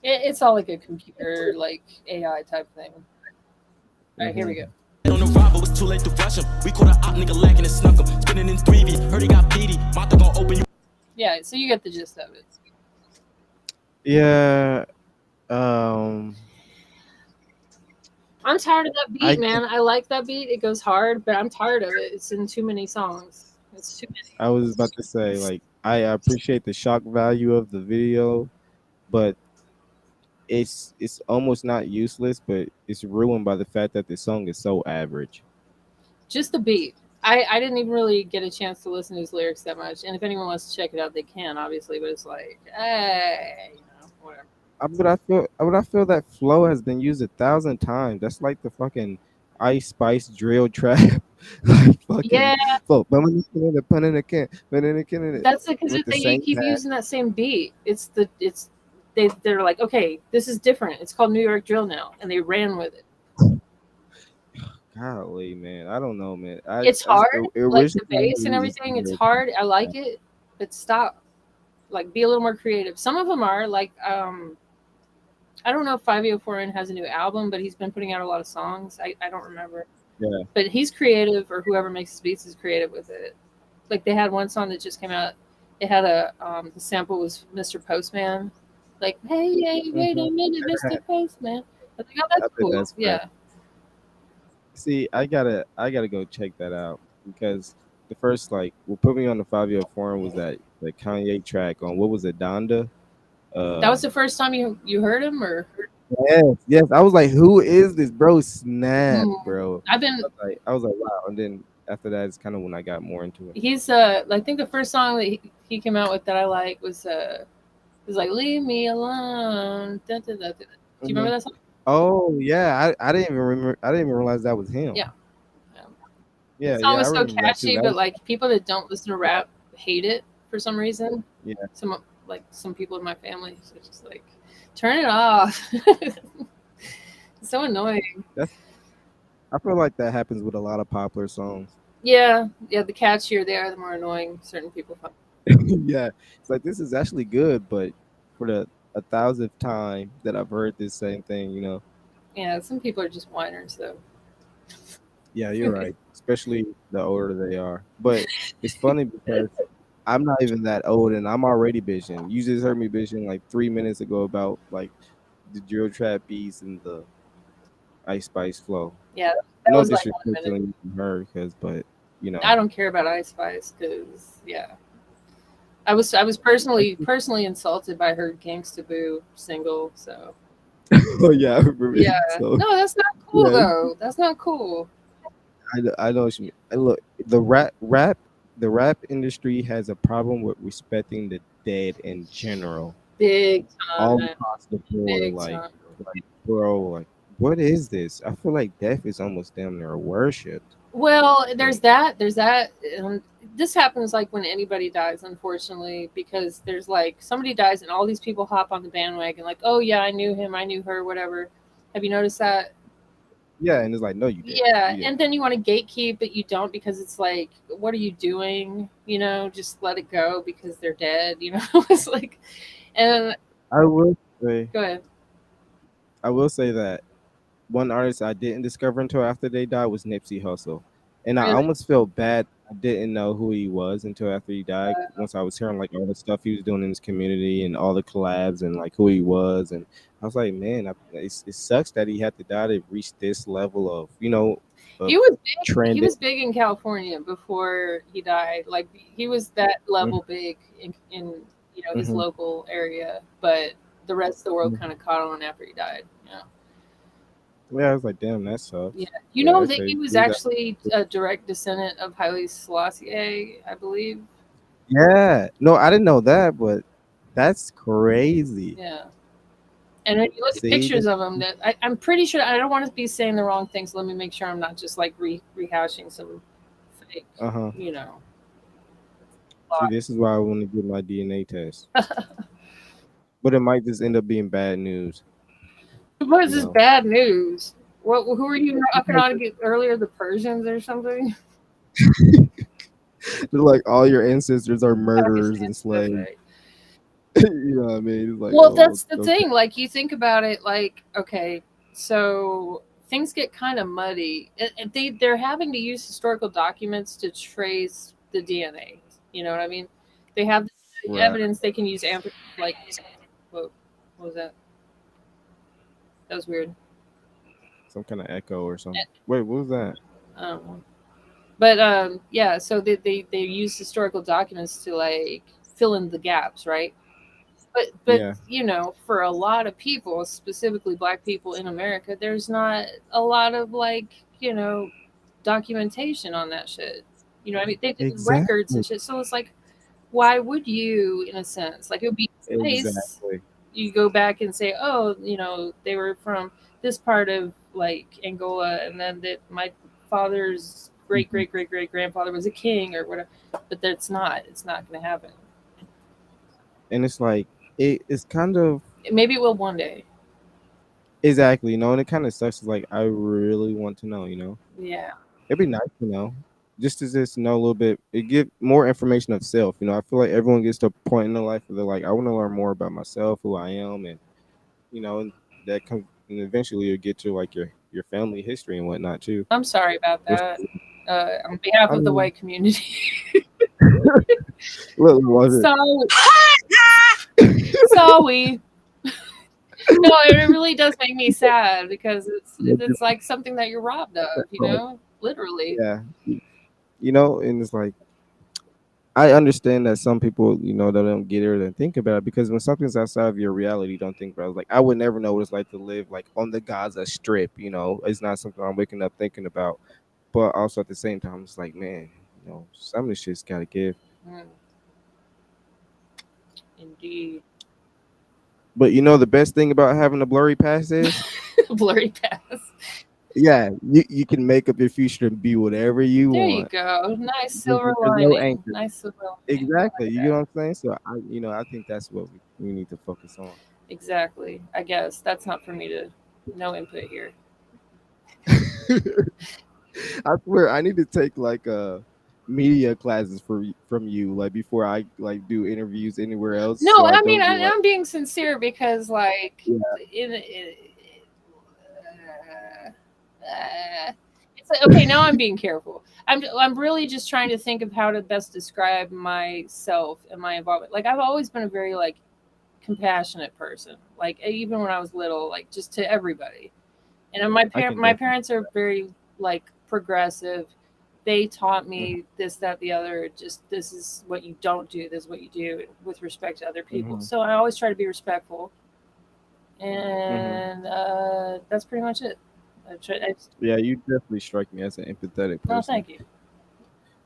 It's all like a computer, like AI type thing. All right, here we go. On the ride, but it's too late to rush him. We caught a op nigga lacking and snuck him. Spinning in 3V, heard he got PD. Mata gon' open you. Yeah, so you get the gist of it. Yeah. Um. I'm tired of that beat, I man. I like that beat. It goes hard, but I'm tired of it. It's in too many songs. It's too many. I was about to say, like, I appreciate the shock value of the video, but it's almost not useless, but it's ruined by the fact that the song is so average. Just the beat. I didn't even really get a chance to listen to his lyrics that much. And if anyone wants to check it out, they can, obviously. But it's like, whatever. But I feel that flow has been used 1,000 times. That's like the fucking Ice Spice drill trap, like Yeah, fucking flow. But when you put in a can, that's because with the they same keep pad. using that same beat. They're like, okay, this is different. It's called New York drill now, and they ran with it. Golly, man, I don't know, man. It's hard, like the Originally bass and uses everything. It's hard. I like it, but stop. Like, be a little more creative. Some of them are like, I don't know if 504N has a new album, but he's been putting out a lot of songs. I don't remember, yeah. but he's creative, or whoever makes his beats is creative with it. Like they had one song that just came out. It had a the sample was Mr. Postman, like hey hey wait Hmm. a minute Mr. Postman. I was like, oh I that's bet cool. that's great. Yeah, See, I gotta go check that out because the first like what put me on the 5 year forum was that the Kanye track on what was it, Donda? that was Uh the first time you heard him or heard, yes, yes. I was like, who is this bro? Snap, hmm. bro. I've been I was like, wow. And then after that, it's kind of when I got more into it. he's I think the first song that he came out with that I like was like leave me alone. Da, da, da, da. Do you Hmm. remember that song? Oh yeah, I didn't even remember. I didn't even realize that was him. Yeah. Yeah. Yeah, That song yeah, I was so remember that too. catchy, That but was like people that don't listen to rap hate it for some reason. yeah. Some people in my family, so it's just like turn it off. It's so annoying. That's I feel like that happens with a lot of popular songs. Yeah, yeah. The catchier they are, the more annoying certain people find. Yeah, it's like this is actually good, but for the 1,000th time that I've heard this same thing, Yeah, some people are just whiners though. yeah, you're right. Especially the older they are. But it's funny because I'm not even that old and I'm already bitching. You just heard me bitching like 3 minutes ago about like the drill trap beats and the Ice Spice flow. Yeah, that No was like 1 disrespect to minute. anyone from her, because, but you I know, don't care about Ice Spice because yeah, I was personally insulted by her Gangsta Boo single. So oh yeah, I remember yeah, that. So no, that's not cool yeah, though. That's not cool. I know what you mean. Look, the rap industry has a problem with respecting the dead in general, Big all time, across the board. big time. Like, bro, like, what is this? I feel like death is almost damn near worshipped. Well, there's Like, that. There's that. This happens like when anybody dies, unfortunately, because there's like somebody dies and all these people hop on the bandwagon, like, oh yeah, I knew him, I knew her, whatever. Have you noticed that? yeah, and it's like, no, you didn't. Yeah, You and didn't. then you want to gatekeep, but you don't because it's like, what are you doing? Just let it go because they're dead. It's like, and I will say, go ahead. I will say that one artist I didn't discover until after they died was Nipsey Hussle, and I Really? almost felt bad. I didn't know who he was until after he died. Once I was hearing like all the stuff he was doing in his community and all the collabs and like who he was, and I was like, man, it sucks that he had to die to reach this level of He of was big. He trending. was big in California before he died. Like he was that Mhm, level big in his mhm, local area, but the rest of the world mhm. kind of caught on after he died. Yeah, Yeah, I was like, damn, that yeah. sucks. You But know that's that he crazy. was He was at- actually a direct descendant of Haile Selassie, I believe. yeah, no, I didn't know that, but that's crazy. Yeah. And when you look at See, pictures of him, that I'm pretty sure I don't want to be saying the wrong things. So let me make sure I'm not just like rehashing some fake, uh huh. you know. See, Thought. this is why I want to get my DNA test. But it might just end up being bad news, What is you this know. bad news? What? Who are you knocking on earlier? The Persians or something? They're like all your ancestors are murderers and Pakistans. That's slaves. right. You know what I mean? It's like, Well, oh, that's the okay. thing. Like you think about it, like okay, so things get kind of muddy. They're having to use historical documents to trace the DNA. You know what I mean? They have the Right. evidence. They can use like whoa, what was that? That was weird. Some kind of echo or something. Wait, what was that? I don't know. But yeah, so they use historical documents to like fill in the gaps, right? But Yeah, for a lot of people, specifically Black people in America, there's not a lot of like documentation on that shit. You know, what I mean, they did records exactly. and shit. So it's like, why would you, in a sense, like it would be nice Exactly. you go back and say, oh, they were from this part of like Angola, and then that my father's great Mhm. great great great grandfather was a king or whatever. But that's not. It's not going to happen. And it's like, it's kind of Maybe it will one day. exactly, and it kind of sucks. It's like, I really want to know. Yeah. It'd be nice to know. Just know a little bit. It give more information of self. I feel like everyone gets to a point in their life where they're like, I want to learn more about myself, who I am, and that comes, and eventually you'll get to like your family history and whatnot too. I'm sorry about Which, that. On behalf I of the mean, white community. What was So sorry. No, it really does make me sad because it's it? like something that you're robbed of, literally. Yeah, and it's like I understand that some people, they don't get it and think about it because when something's outside of your reality, you don't think about it. Like I would never know what it's like to live like on the Gaza Strip. It's not something I'm waking up thinking about. But also at the same time, it's like, man, some of this shit's gotta give. Mm, indeed. But the best thing about having a blurry past is, Blurry pass. yeah, you can make up your future and be whatever you There you want. go. Nice silver There's no lining. anchor. Nice silver lining. I Exactly. like You know that. what I'm saying? So I think that's what we need to focus on. Exactly. I guess that's not for me to. No input here. I swear I need to take like media classes from you like before I like do interviews anywhere else No, so I I mean don't get like I'm being sincere because like yeah. in it's like, okay, now I'm being careful. I'm really just trying to think of how to best describe myself and my involvement. Like I've always been a very like compassionate person. Like even when I was little, like just to everybody. And I can my definitely parents are very like progressive. They taught mm-hmm. me this, that, the other. Just this is what you don't do. This is what you do with respect to other people. Mm-hmm. So I always try to be respectful, Mm-hmm. and that's pretty much it. I, Yeah, you definitely strike me as an empathetic no, person. thank you.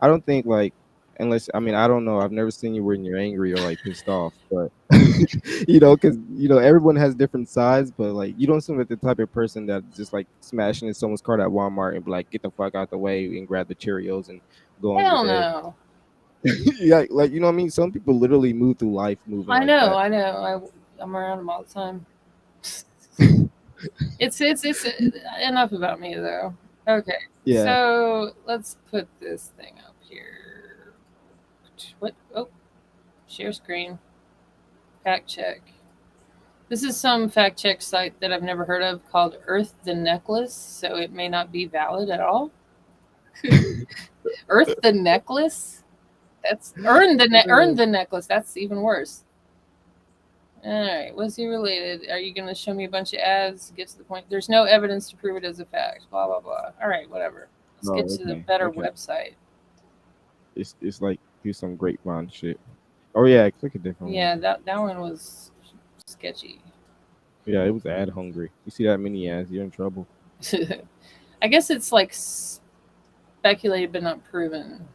I don't think like unless I mean I don't know. I've never seen you when you're angry or like pissed off, but because everyone has different sides. But like you don't seem like the type of person that just like smashing in someone's car at Walmart and be like, get the fuck out the way and grab the Cheerios and go on your Hell day. no. Yeah, like you know what I mean. Some people literally move through life moving I like know. that. I know. I'm around them all the time. It's enough about me though. Okay, Yeah. so let's put this thing up here. What? Oh, share screen. Fact check. This is some fact check site that I've never heard of called Earth the Necklace, so it may not be valid at all. Earth the Necklace? That's earn the necklace. That's even worse. All right, was he related? Are you going to show me a bunch of ads? Get to the point. There's no evidence to prove it as a fact. Blah blah blah. All right, whatever. Let's get Oh, to the okay. better Okay. website. It's like do some grapevine shit. Oh yeah, click a different one. Yeah, that one was sketchy. Yeah, it was ad hungry. You see that many ads, you're in trouble. I guess it's like speculated but not proven.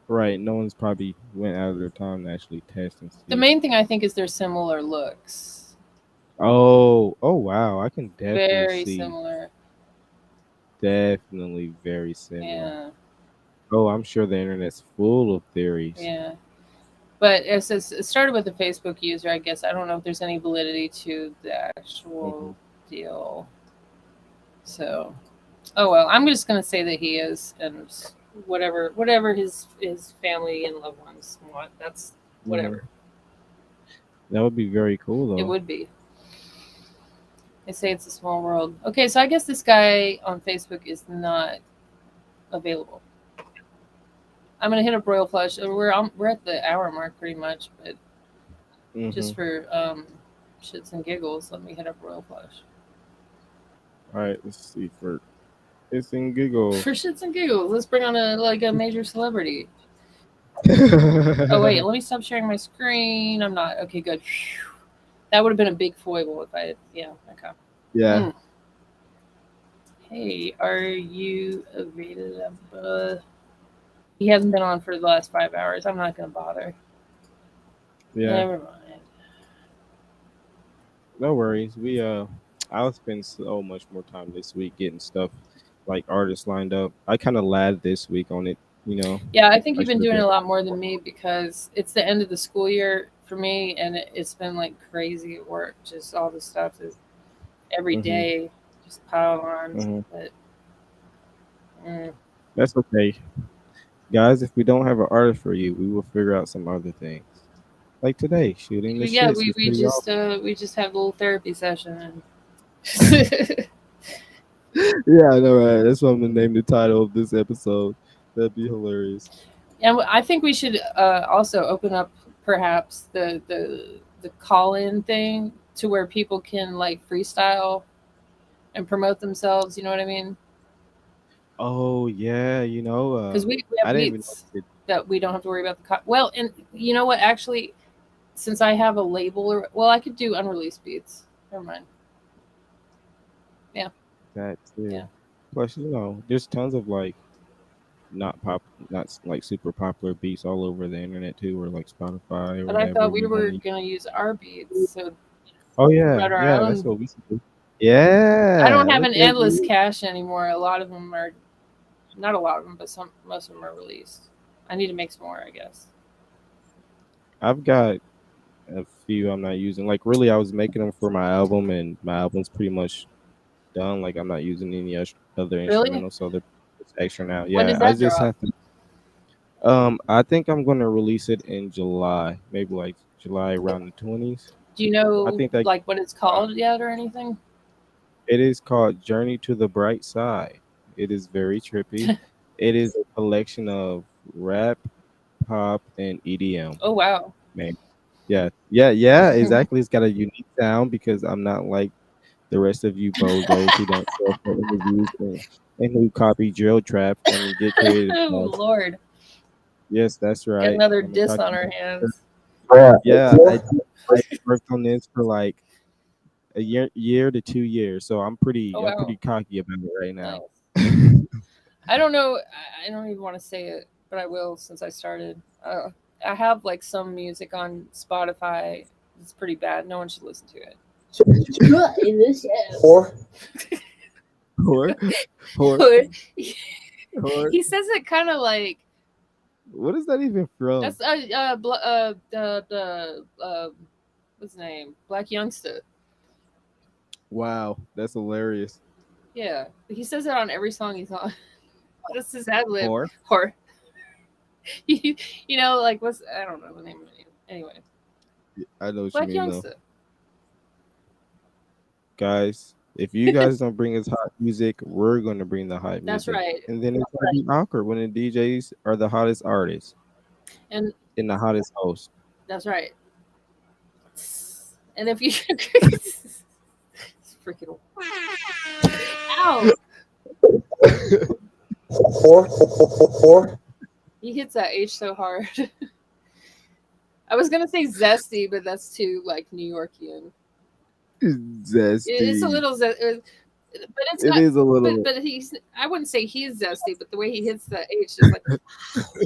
Right. No one's probably went out of their time to actually test and The see. main thing I think is their similar looks. Oh wow. I can definitely Very see. similar. Definitely very similar. Yeah, Oh, I'm sure the internet's full of theories. yeah. But it says it started with a Facebook user, I guess. I don't know if there's any validity to the Hmm. actual deal. So, oh well, I'm just gonna say that he is, and whatever his family and loved ones want, that's Hmm. whatever That would be very cool it though. would be. They say it's a small world. Okay, so I guess this guy on Facebook is not available. I'm gonna hit up Royal Flush. We're at the hour mark pretty much, but Hmm. just for shits and giggles, let me hit up Royal Flush. All right. Let's see for it's in For giggles. shits and giggles, let's bring on a major celebrity. Oh wait, let me stop sharing my screen. I'm not okay. Good. That would have been a big foible if I had. Yeah. Okay. Yeah. Mm. Hey, are you available? He hasn't been on for the last 5 hours. I'm not gonna bother. Yeah. Never mind. No worries. I'll spend so much more time this week getting stuff like artists lined up. I kind of lagged this week on it. You know, Yeah, I think I you've been should have doing been. a lot more than me because it's the end of the school year for me, and it's been like crazy at work. Just all the stuff is every Hmm. day, just piled on. Hmm. But mm, That's okay, guys. If we don't have an artist for you, we will figure out some other things. Like today, shooting the yeah, shits was pretty awesome. we just have a little therapy session, and Yeah, I know, right? That's what I'm gonna name the title of this episode. That'd be hilarious. And I think we should also open up perhaps the call-in thing to where people can like freestyle and promote themselves. You know what I mean? Oh yeah, Because we I have didn't even know beats it. that we don't have to worry about the well, and you know what? Actually, since I have a label, or well, I could do unreleased beats. Never mind. Yeah, That too. yeah. Plus, there's tons of like not like super popular beats all over the internet too, or like Spotify or But I whatever thought we we want were to. gonna use our beats, so Oh yeah, write our yeah, that's own. what we should do. I don't Yeah, have look an at endless you. cache anymore. A lot of them are not a lot of them, but most of them are released. I need to make some more, I guess. I've got a few I'm not using. Like really, I was making them for my album, and my album's pretty much done. Like I'm not using any other Really? instrumentals, so they're just extra now. When Yeah, does I that just drop? have to. I think I'm gonna release it in July, maybe like July around the 20s. Do you I know think that like what it's called yet or anything? it is called Journey to the Bright Side. It is very trippy. It is a collection of rap, pop, and EDM. Oh wow. Man, yeah, yeah, yeah. Exactly. It's got a unique sound because I'm not like the rest of you bozos who don't show up for interviews and who copy drill trap and get creative. Oh Lord, Yes, that's got right. another I'm a diss cocky. on our hands. Yeah, I worked on this for like a year to 2 years, so Oh I'm wow, pretty cocky about it right nice. now. I don't know. I don't even want to say it, but I will since I started. I have like some music on Spotify. It's pretty bad. No one should listen to it. Or Whore, whore, whore. He says it kind of like What is that even from? that's what's his name? Black Youngster. Wow, that's hilarious. Yeah, he says it on every song he's on. That's his ad lib. Whore. Or you, you know, like what's I don't know the name of it. Anyway, I know what you Black mean though. Youngster. Guys, if you guys don't bring us hot music, we're gonna bring the hot That's music. right. And then it's gonna be awkward when the DJs are the hottest artists And and the hottest host. that's right. And if you it's freaking ow, or he hits that H so hard. I was gonna say zesty, but that's too like New Yorkian. It's a Zesty. little, but it's It not. is a little. But he's. I wouldn't say he's zesty, but the way he hits the H is like,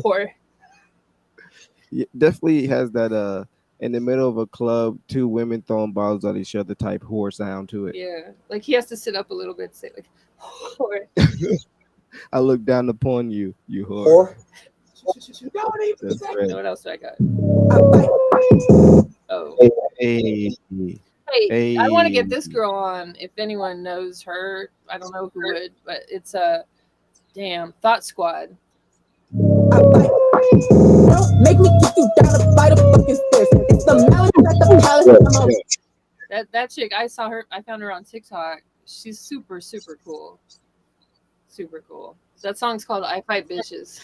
or Definitely has that in the middle of a club, two women throwing bottles at each other type whore sound to it. yeah, like he has to sit up a little bit, to say like, or I look down upon you, you whore. or That's right. what else do I got? Oh, Hey, hey, I want to hey. get this girl on. If anyone knows her, I don't know who would, but it's a damn Thought Squad. don't make me kick you down to bite a fucking fist. It's the melody that the palace I'm That chick, I saw her. I found her on TikTok. She's super cool. Super cool. That song's called "I Fight Bitches."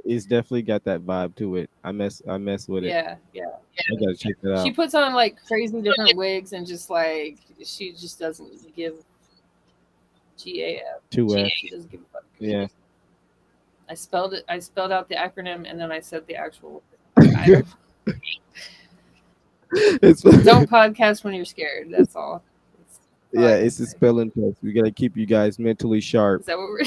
It's definitely got that vibe to it. I mess with it. Yeah, yeah. I gotta check that She out. puts on like crazy different wigs and just like she just doesn't give GAF. 2F. She doesn't give a fuck. Yeah. I spelled it. I spelled out the acronym and then I said the actual. I It's don't podcast when you're scared. That's all. That's all I yeah, can it's a say. spelling test. We gotta keep you guys mentally sharp. Is that what we're?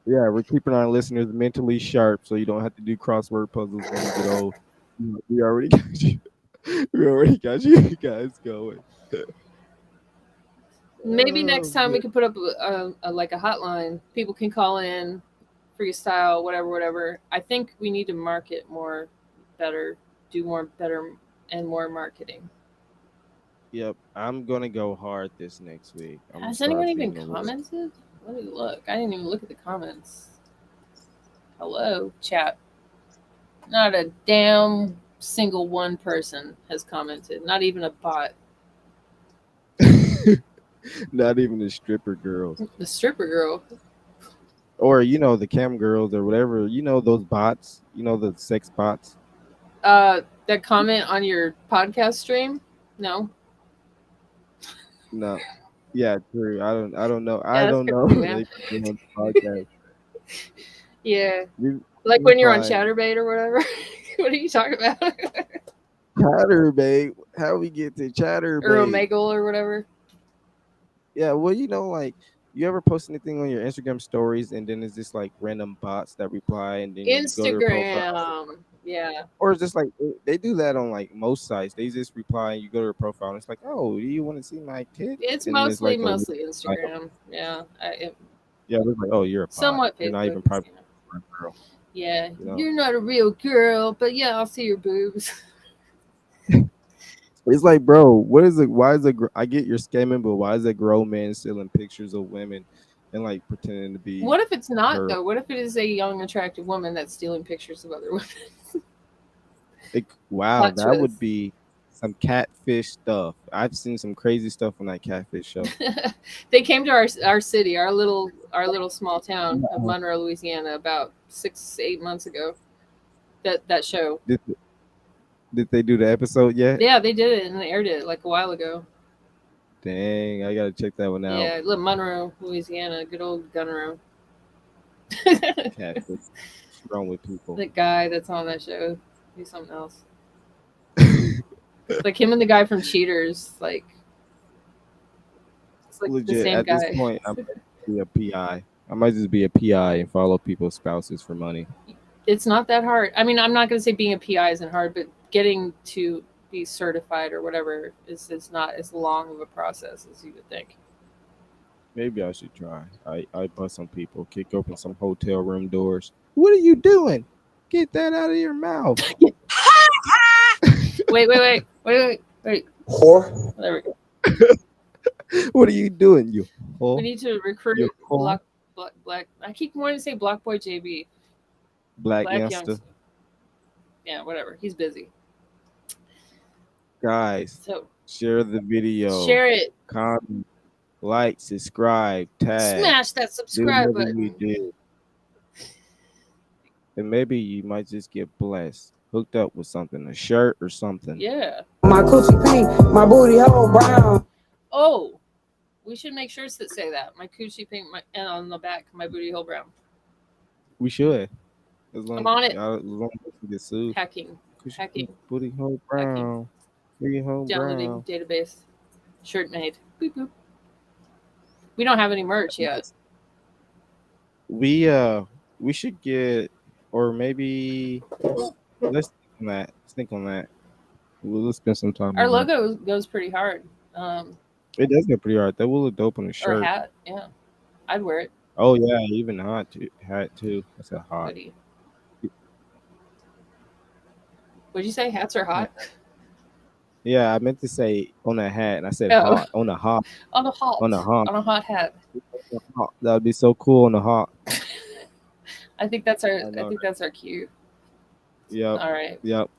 Yeah, we're keeping our listeners mentally sharp so you don't have to do crossword puzzles when you get old. We already got you. We already got you guys going. Maybe next Oh, time we man. could put up like a hotline. People can call in, freestyle, whatever. I think we need to market more, better, do more, better, and more marketing. Yep, I'm gonna go hard this next week. I'm gonna Has anyone start even being the worst. commented? Let me look. I didn't even look at the comments. Hello, chat. Not a damn single one person has commented. Not even a bot. Not even the stripper girls. The stripper girl. or the cam girls or whatever. Those bots. The sex bots. That comment on your podcast stream? No. No, yeah, true. I don't know. I Yeah, that's don't know. crazy, man. They put it on the podcast. Yeah. We Like when you're on reply, Chatterbait or whatever. What are you talking about? Chatterbait. How we get to Or Chatterbait? Omegle or whatever. Yeah, well, like you ever post anything on your Instagram stories, and then it's just like random bots that reply, and then you go to their profile, Instagram. Yeah. or it's just like they do that on like most sites. They just reply, and you go to their profile, and it's like, oh, do you want to see my tits? It's And then it's mostly like a mostly like, Instagram. Yeah. yeah, it's like, oh, you're a bot. Somewhat You're not Facebook. even private, You know. girl. Yeah. You know, You're not a real girl, but yeah, I'll see your boobs. it's like, bro, what is it? Why is it? I get you're scamming, but why is a grown man stealing pictures of women and like pretending to be What if it's not her? though? What if it is a young, attractive woman that's stealing pictures of other women? Wow, Plot that would twist. be some catfish stuff. I've seen some crazy stuff on that catfish show. They came to our city, our little small town of Monroe, Louisiana, about 6-8 months ago. That show. Did, did they do the episode yet? Yeah, they did it and they aired it like a while ago. Dang, I gotta check that one out. Yeah, Monroe, Louisiana, good old Gunnerow. Catfish. What's wrong with people? The guy that's on that show, he's something else. Like him and the guy from Cheaters, like it's like the Legit. same At guy. this point, I might be a PI. I might just be a PI and follow people's spouses for money. It's not that hard. I mean, I'm not going to say being a PI isn't hard, but getting to be certified or whatever is not as long of a process as you would think. Maybe I should try. I bust some people, kick open some hotel room doors. What are you doing? Get that out of your mouth. Wait. Whore. There we go. What are you doing, you We whore? need to recruit You whore. Black. I keep wanting to say Block Boy JB. Black Black youngster. Yeah, whatever. He's busy. Guys, So share the video. share it. Comment, like, subscribe, tag. Smash that Do subscribe whatever you button. do. And maybe you might just get blessed. Hooked up with something, a shirt or something. Yeah. My coochie pink, my booty hole brown. Oh, we should make shirts that say that. My coochie pink, and on the back, my booty hole brown. We should. As long, I'm on it. As long as we get sued. Hacking. Hacking. Booty hole brown. Booty hole Downloading brown. database. Shirt made. Boop, boop. We don't have any merch yet. We should get, or maybe let's think on that. Let's think on that. Let's spend some time. Our on that. logo goes pretty hard. It does get pretty hard. That will look dope on a Or a shirt. hat. Yeah. I'd wear it. Oh yeah, even hat too. That's a hot. Hoodie. What'd you say? Hats are hot? Yeah, I meant to say on a hat, and I said Oh. hot. On a hot. On a hot. On a hot. On a hot hat. That would be so cool on a hot. I think that's our. I know, I think that's our cue. Yep. All right. Yep.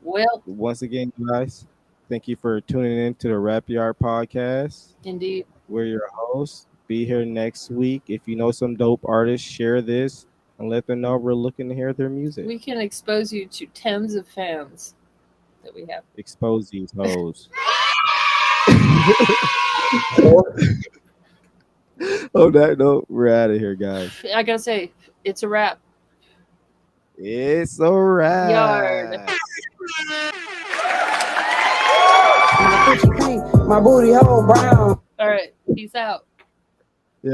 Well, Once again, guys, thank you for tuning in to the Rap Yard Podcast. indeed. We're your hosts. Be here next week. If you know some dope artists, share this and let them know we're looking to hear their music. We can expose you to tens of fans that we have. Expose these hoes. On that note, we're out of here, guys. I gotta say, it's a wrap. It's a wrap. Yard. My coochie pink, my booty hole brown. All right. Peace out.